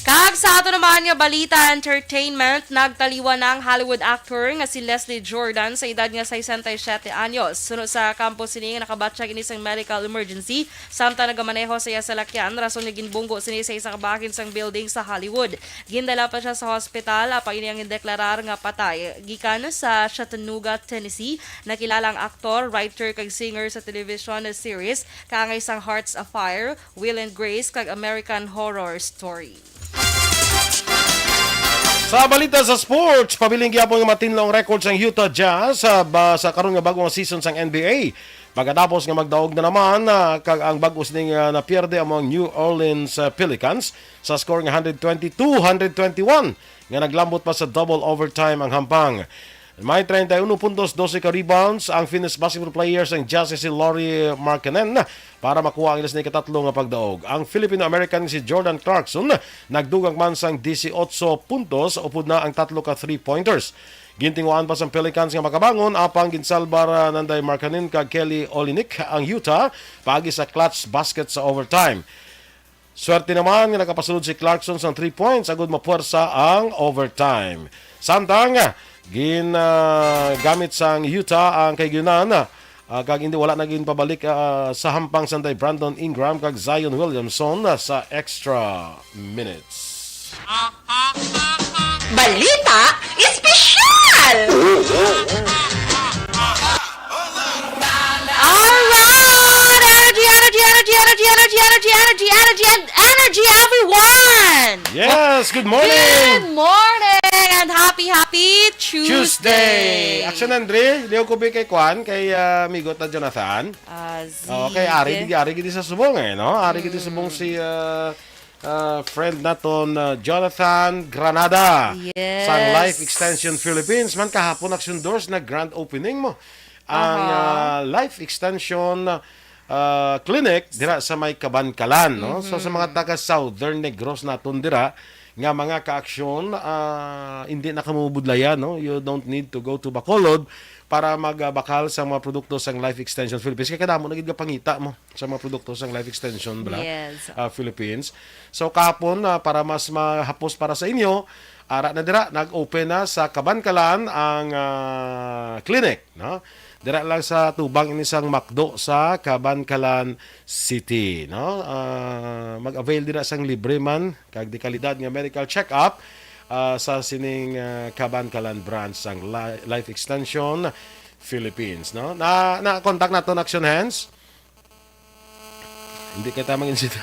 Kag sa ato naman nga Balita Entertainment, nagtaliwan na ang Hollywood actor nga si Leslie Jordan sa edad nga 67 anyos. Sunod sa kampo sini nga nakabatsyag ini sang medical emergency samtang nagamaneho sa iya salakyan, rason nga ginbunggo sini sa isang kabahin sang building sa Hollywood. Gindala pa siya sa hospital apang ini ang deklarar nga patay. Gikan sa Chattanooga, Tennessee, nakilalang aktor, writer kag singer sa television series kaangay sang Hearts Afire, Will and Grace kag American Horror Story. Sa balita sa sports, pabiling gyapon nga matinlong records ang Utah Jazz sa karon nga bagong season sang NBA. Pagkatapos nga magdaog na naman kag ang bag-os ning napierde among New Orleans Pelicans sa score nga 122-121 nga naglambot pa sa double overtime ang hampang. May 31 puntos, 12 ka rebounds ang Finnish basketball players ang Jazz si Lauri Markkanen para makuha ang ilas na ikatatlo nga pagdaog. Ang Filipino-American si Jordan Clarkson nagdugang man sang 18 puntos, upod na ang tatlo ka 3-pointers. Gintinguan pa sa Pelicans nga makabangon apang ginsalbar nanday Markkanen kag Kelly Olynyk ang Utah paagi sa clutch basket sa overtime. Swerte naman nga nakapasulod si Clarkson sa 3 points agud mapuwersa ang overtime. Samtang gamit sang Utah ang kaygunan kag hindi wala naging pabalik sa hampang sanday Brandon Ingram kag Zion Williamson sa extra minutes. Balita Espesyal! Energy, everyone! Yes, good morning! Good morning! And happy Tuesday! Action Andre, liyaw ko kay Kwan, kay Migot na Jonathan. Okay, ari gidi sa subong no? Ari gidi subong si friend naton Jonathan Granada. Yes. Sa Life Extension Philippines. Man kahapon action doors na grand opening mo. Ang Life Extension clinic dira sa may Kabankalan, no? So sa mga taga Southern Negros naton dira nga mga kaaksyon, hindi na kamubudlayan, no? You don't need to go to Bacolod para magbakal sa mga produkto sang Life Extension Philippines. Kaya kadamo nagid ka pangita mo sa mga produkto sang Life Extension Yes. Philippines. So kahapon, para mas mahapos para sa inyo, ara na dira nag-open na sa Kabankalan ang clinic, no? Dira lang sa tubang inisang McDo sa Kabankalan City, no? Mag-avail dira sang libre man kag di kalidad nga medical check-up sa sining Kabankalan branch sang Life Extension Philippines, no? Na contact nato Action Hands. Hindi kita manginsita.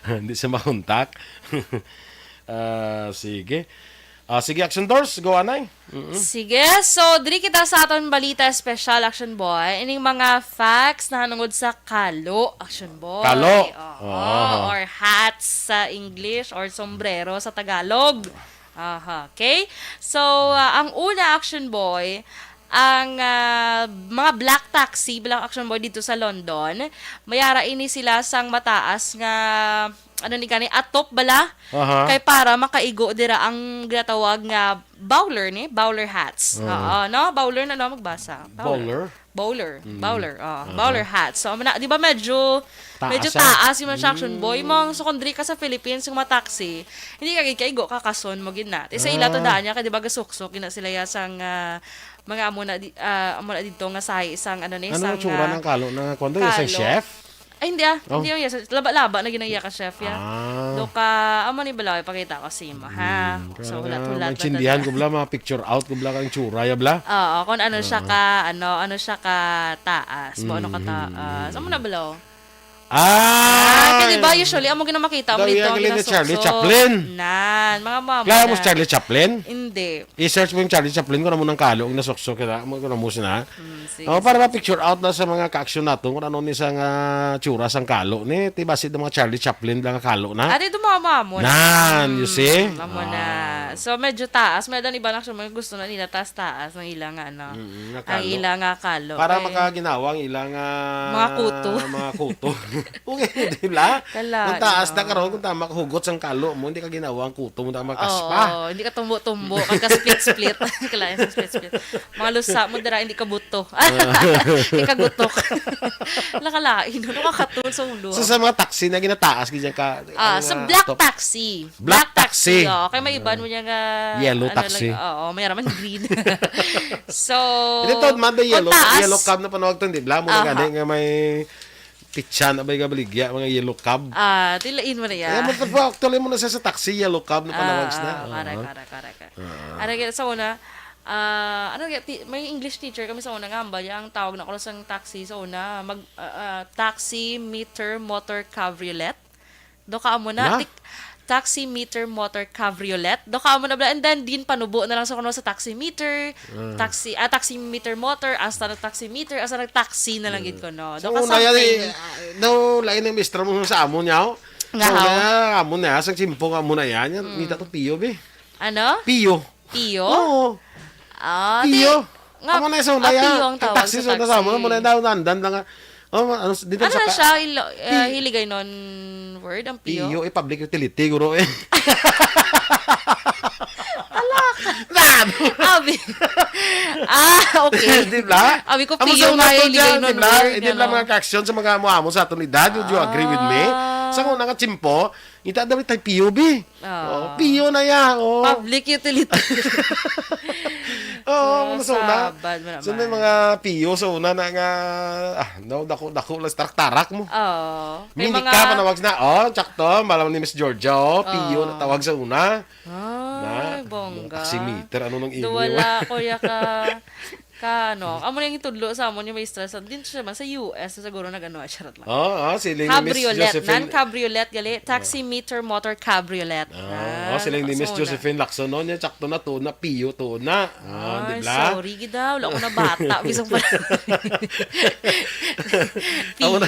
Hindi sa makontak. Sige. Sige, Action Doors, go anay. Sige, so diri kita sa aton balita special, Action Boy. Ining mga facts na hanungod sa kalo, Action Boy. Kalo? Oo, or hats sa English or sombrero sa Tagalog. Okay? So, ang una, Action Boy, ang mga black taxi, black Action Boy dito sa London, mayara ini sila sang mataas nga atop bala kay para makaigo dira ang ginatawag nga bowler bowler hats. No, bowler na magbasa. Bowler. Bowler hats. So di ba medyo taas yung mga Action Boy mo. So kung diri ka sa Philippines yung mga taxi, hindi ka kaigo kakason mo gina. Sa ila to daan niya kay di ba gasuksok gina sila ya sang mga amuna dito nga sa isang isang tsura ng kalo na kwento yung chef? Ay, hindi Hindi yung yes. Laba-laba na ginaya ka, chef, ya. Do ka, amo ni Balaw, ipakita ko si mo, ha? So, hulat-hulat. Magsindihan ko bala, mga picture out ko bala kang tsura, ya bala? Oo, kung ano siya ka, ano siya ka taas. Ano ka taas. Amo na Balaw? Kaya diba, usually, amo ginamakita mo dito, ginasokso. Charlie Chaplin. Mga mama Kaya mo Charlie Chaplin? Hindi. I-search mo yung Charlie Chaplin kung ano mo ng kalo, ang nasokso kaya mo kung ano mo siya na. Para ma-picture out na sa mga ka-action nato kung ano ni sang tsura sang kalo ni tibasid ng mga Charlie Chaplin lang kalo na. Ito mga mamo na. You see? Mamo na. So medyo taas, medyo iba na mga gusto na nila taas ng ilang ang ilang kalo. Para makaginawang ilang mga kuto. Mga kuto. Okay, di ba? Kung taas na karon kung tama hugot sang kalo mo, hindi ka ginawang kuto mo tama kaspa. Hindi ka tumbo-tumbo, ka split-split. Kalayan sa split-split. Mga lusa mo dira hindi ka buto. Hindi ka gutok. Lakalain, ano ka katul sa ulo. So sa mga taxi na ginataas ganyan ka. Sa black taxi. Black taxi. Okay, may iban mo niya nga yellow taxi. May raman green. So ito man the yellow cab na panawag to, di ba? Mo nga may pitchan abay ka baligya mga yellow cab. Tilain mo na yan. Actually mo na sa taxi yellow cab na panawags na. Correct. Sa una, may English teacher kami sa una nga ang tawag na ko sa taxi sa una taxi meter motor cabriolet. Do ka amo na taxi meter motor cabriolet. Do ka amo na and then din panubo na lang sa kuno sa taxi meter, taxi meter motor hasta na taxi meter hasta nag taxi na lang gid ko no. Do ka lain ng mistra mo sa amo niya. Nga amo na sa simpong amo na yan. Nita to Pio be. Ano? Pio. Oo. Pio. Amo na sa una ya. Taxi sa na mo na daw nandan lang. Dito ano na siya? Hiligay non word ang Pio? Pio, public utility, guro eh. Alaka. Abi. Okay. Di ba? Abi ko Pio nga hiligay non word. Hindi lang mga ka-action sa mga amo sa atonidad. Would you agree with me? Sa kung nga chimpo, ita daw tayo Pio, bi. Pio na ya. Public utility. So may mga Pio sa una na nga dako lang tarak mo. Mini ka panawags na tsakto malam ni Miss Georgia Pio na tawag sa una. Ay, bongga. Taximeter ano nang iyo. Wala ko ya amo yung itudlo sa amon yung may stress din siya man sa US siguro nagano charot lang. Sila ni Miss Josephine cabriolet gali taxi meter motor cabriolet. Sila ni Miss Josephine Lacson no nya tsakto na to na Pio to na. Di ba? Sorry gid wala ko na bata bisong pa. Pio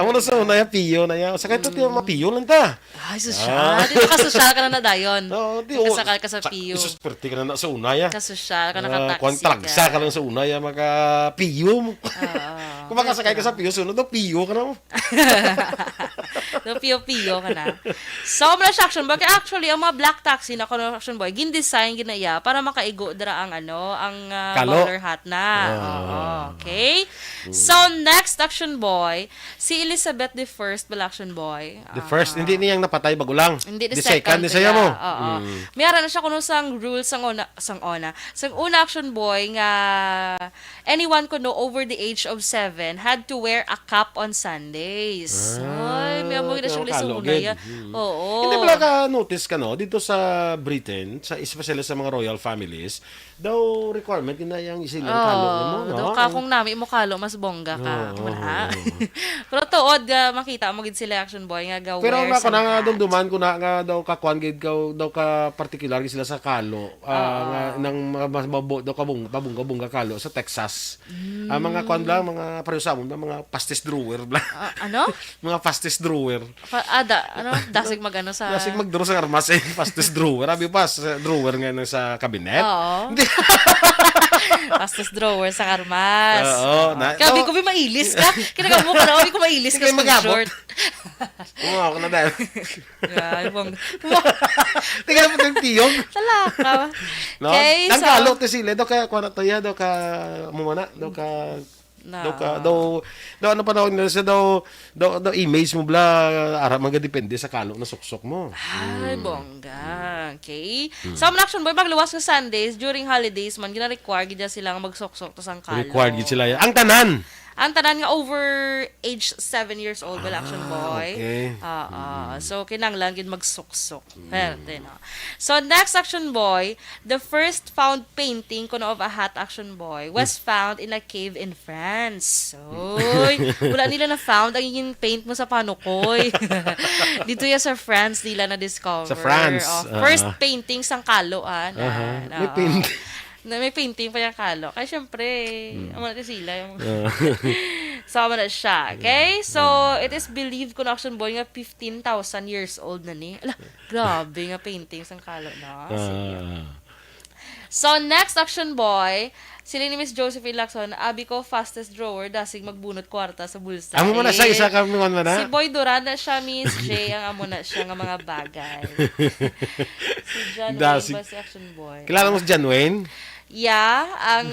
amo na sa una ya Pio na ya. Sa kay to mga Pio lang ta. Ay sosyal. Dito ka sosyal ka na dayon. Kasakal ka sa Pio. Isusperti ka na sa una ya. Ka sosyal ka na ka taxi. Kung talagsa ka lang sa una una ya maka-piyo mo. Kung makasakay ka sa piyo, sunod na piyo ka na mo. No, piyo-piyo ka na. So, mula siya Action Boy. Kaya actually, ang mga black taxi na kuno Action Boy, gin-design, ginaya, para makaigo dira ang Kalo. bowler hat na. Oo, okay? So, next Action Boy, si Elizabeth the First, bala Action Boy. The first, hindi niyang napatay bago lang. Hindi, the second, second. di saya mo. Oo. Mayroon na siya kuno sang rules sang una. Sang una Action Boy nga anyone kuno over the age of 7 had to wear a cap on Sundays. Ay, may mo gina siya lisuna ya. Oo. Hindi pala ka-notice ka, no? Dito sa Britain, especially sa mga royal families, daw requirement na yung isilang kalo mo, no? Daw ka kung nami mo kalo, mas bongga ka. Pero tuod, makita mo gid sila Action Boy nga ga-wear. Pero nga ko na nga dumduman ko na nga daw ka kwan gid daw ka particular sila sa kalo. Nga nang mababo daw ka pabungga kalo sa Texas. Mga kwan lang, mga pareho sa mga pastis drawer bla. Ano? Mga pastis drawer. Dasig magano sa Dasig magdraw sa armas pastis drawer. Abi pa sa drawer nga sa cabinet. Oo. Pastos drawer sa karmas. Oo. Kabi ko mailis ka. Kinagamo ka na, ko mailis ka sa short. Ako na dahil. Tingnan mo yung tiyog. Talaka. No? Okay, so... Nangkalo ti sila. Daw ka, kuha na to ya. Daw ka, mumana. Daw ka, ano pa nila siya, daw image mo bla, magadepende sa kalo na suksok mo. Ay, bongga. Okay. So, ang Action Boy, magluwas ng Sundays, during holidays man, gina-require gid silang magsuksok to sang kalo. Required gid sila. Ang tanan! Ang tanan nga over age 7 years old, well, Action Boy. Okay. So, kinanglan gid magsuksok. So, next Action Boy, the first found painting kuno of a hat Action Boy was found in a cave in France. So, wala nila na found ang yung paint mo sa panukoy. Dito ya sa France nila na discover. Sa France. First painting sang kalo May painting. May painting pa yung kalo. Kaya syempre, natin sila yung... Sama na siya. Okay? So, it is believed kung Action Boy nga 15,000 years old na ni. Ala, grabe nga paintings ang kalo na. So, next Action Boy, sila ni Miss Josephine Lacson, abi ko fastest drawer, dasig magbunot kwarta sa bulsa. Amo mo na siya, isa ka mo na. Si Boy Duran na siya, Miss J, ang amo na siya nga mga bagay. Si John Wayne ba si Action Boy? Kilala mo si John Wayne? Yeah, ang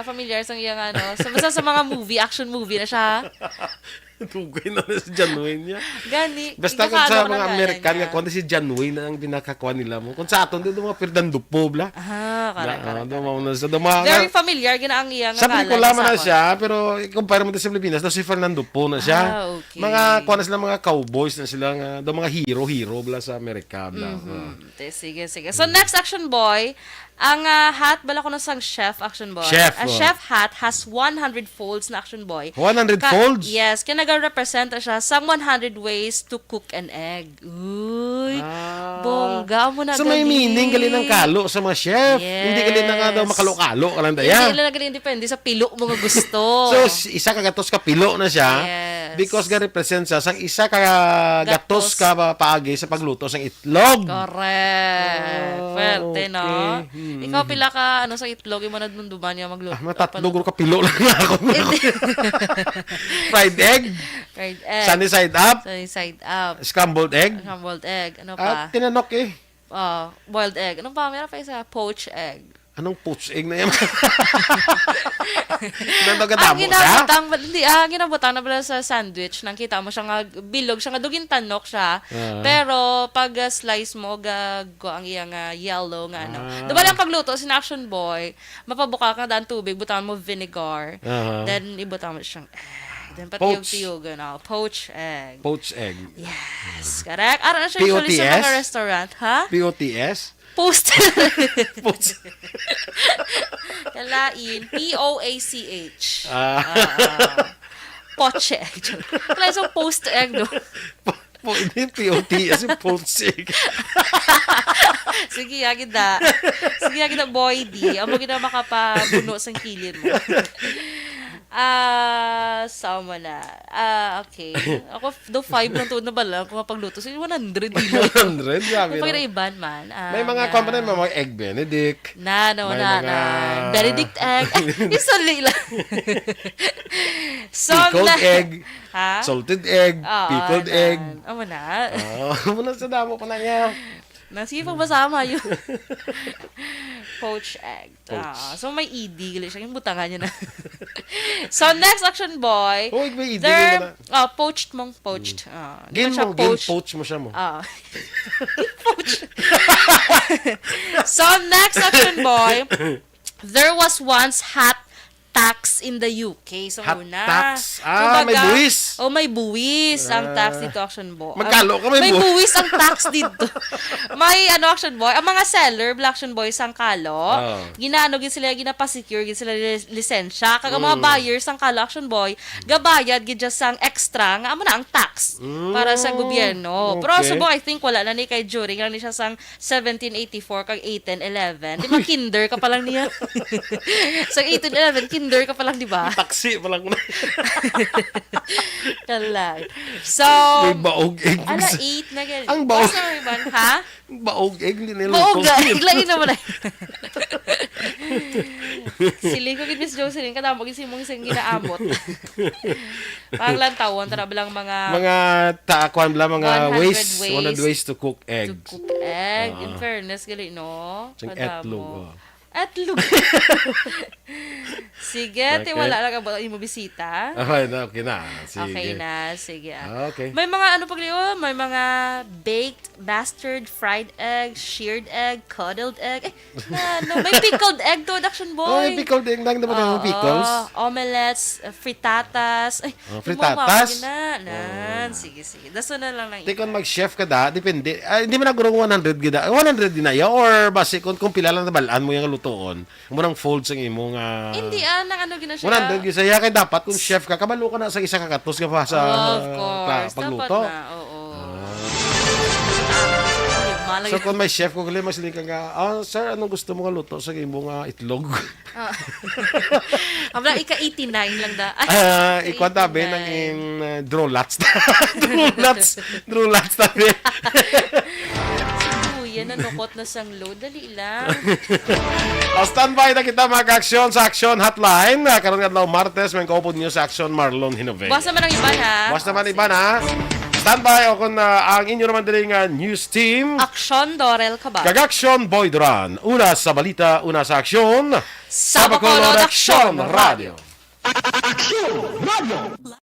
familiar sa iyang sa mga movie, action movie na siya. Tugay na si John Wayne niya. Gani. Basta kung sa mga American nga, kung si John Wayne ang pinakakuha nila mo. Kung sa aton, doon mga Fernando Po, bla. Very familiar, gina ang iyang sa pelikula man na siya, pero compare mo sa Pilipinas, daw si Fernando Po na siya. Okay. Mga kuha na sila, mga cowboys na sila, daw mga hero bla sa Amerika, bla. Sige. So, next Action Boy, ang hat, bala ko na sang chef Action Boy. A chef hat has 100 folds na Action Boy. 100 folds? Yes, kaya nag-represent siya sa 100 ways to cook an egg. Uy, bongga mo na so, may meaning gali ng kalo sa mga chef. Yes. Hindi gali na nga daw makalo-kalo ka lang daya. Hindi lang gali, depende sa pilo mo nga gusto. So, isa ka gatos ka pilo na siya. Yes. Because ga represent sa sang isa ka gatos ka paagi sa pagluto sang itlog. Correct. Pwerte, no? Ikaw pila ka sa itlog mo na dunduman niya magluto. Matatlog ka pilo lang ako. Fried egg. Sunny side up. Scrambled egg. Ano pa? Tinanok Boiled egg. Ano pa? Meron pa isa poached egg. Anong poached egg na yan? Ang ginabutang na pala sa sandwich, nang kita mo siya nga bilog, siya nga dugin tanok siya. Pero pag slice mo, ang iyang yellow nga Diba lang pagluto, si Action Boy, mapabuka ka daan tubig, butangan mo vinegar, then ibutang mo siyang then patiyog-tiyog, poached egg. Poached egg. Yes, correct. Ara na siya usually sa mga restaurant, ha? P-O-T-S? Kalain, P-O-A-C-H. Poached egg. Kalain sa poached egg, no? Hindi, P-O-T-S, poached egg. Sige, agida, boy, di. Amo gina makapabuno sa kilid mo. Sama na. Okay. Ako, do 5 lang to na bala. Kung mapagluto, so 100 dilo. 100, grabe. Kung No? iban man. May mga company, may mga egg benedict. Na. Benedict egg. Isuli lang. Pickled egg. Ha? Salted egg. Pickled egg. Amo na. Muna sa damo pa na niya. Sige pang masama yun. Poached egg. So may ED. Gali siya. Yung butangan niya na. So next action boy. May ED there, poached mong poached. Poach mo siya mo. Poached. So next action boy. There was once hot tax in the UK. So Hot muna. tax. May buwis. May buwis ang tax dito, action boy. Magkalo ka may buwis ang tax dito. May action boy. Ang mga seller, black action boy, sang kalo. Ginaano gid sila, ginapa-secure gid sila lisensya. Kaga mga buyers sang kalo, action boy, gabayad gid just sang extra nga amo na ang tax para sa gobyerno. Pero so I think wala na ni kay during lang ni siya sang 1784 kag 1811. Di ba kinder ka pa lang niya? Sang 1811 kinder ka pa lang, di ba? Taxi pa lang. Kalag. So, may baog egg. 8 na ganyan. Ang baog. Ha? Baog egg. Baog egg. Lagi naman na. Siling ko, Miss Jocelyn, kadamog yung simong isang ginaamot. Panglang tawon, tara ba lang mga taakwan bala, mga 100 100 ways to cook egg. In fairness, gali, no? Sing etlog. Etlog. Sige, wala lang ka ba yung bisita? Okay na. Sige. Okay na, sige. Okay. May mga may mga baked, bastard, fried egg, sheared egg, cuddled egg. May pickled egg to, action boy. May pickled egg. Nang naman yung pickles. Omelets, fritatas. Fritatas? Sige. Daso na lang lang. Kung mag-chef ka da, depende. Hindi mo na gurong 100 gida. 100 din na yun. Or base kung pila lang nabalaan mo yung lutoon. Murang folds ang imong hindi nang gina siya. 100 gisa. Kaya dapat kung chef ka, kabalo ka na sa isa kakatos ka pa sa of course. pagluto. Dapat na. Oo. So kung may chef ko, mas ka nga, sir, anong gusto mo nga luto sa imong itlog? Habla, ika-89 lang da. Ikaw tabi ng drolats. Drolats tabi. Yan, nanukot na sang load. Dali lang. Standby na kita mga aksyon sa Action Hotline. Karoon nga daw Martes, may kaupod niyo sa Action Marlon Hinovey. Basta man ang iba, ha? Basta man iba, ha? Standby o kung ang inyo naman din news team. Aksyon Dorel Cabal. Kag-Action Boy Duran. Una sa balita, una sa aksyon. Sa Bacolod Aksyon Radio. Action Radio.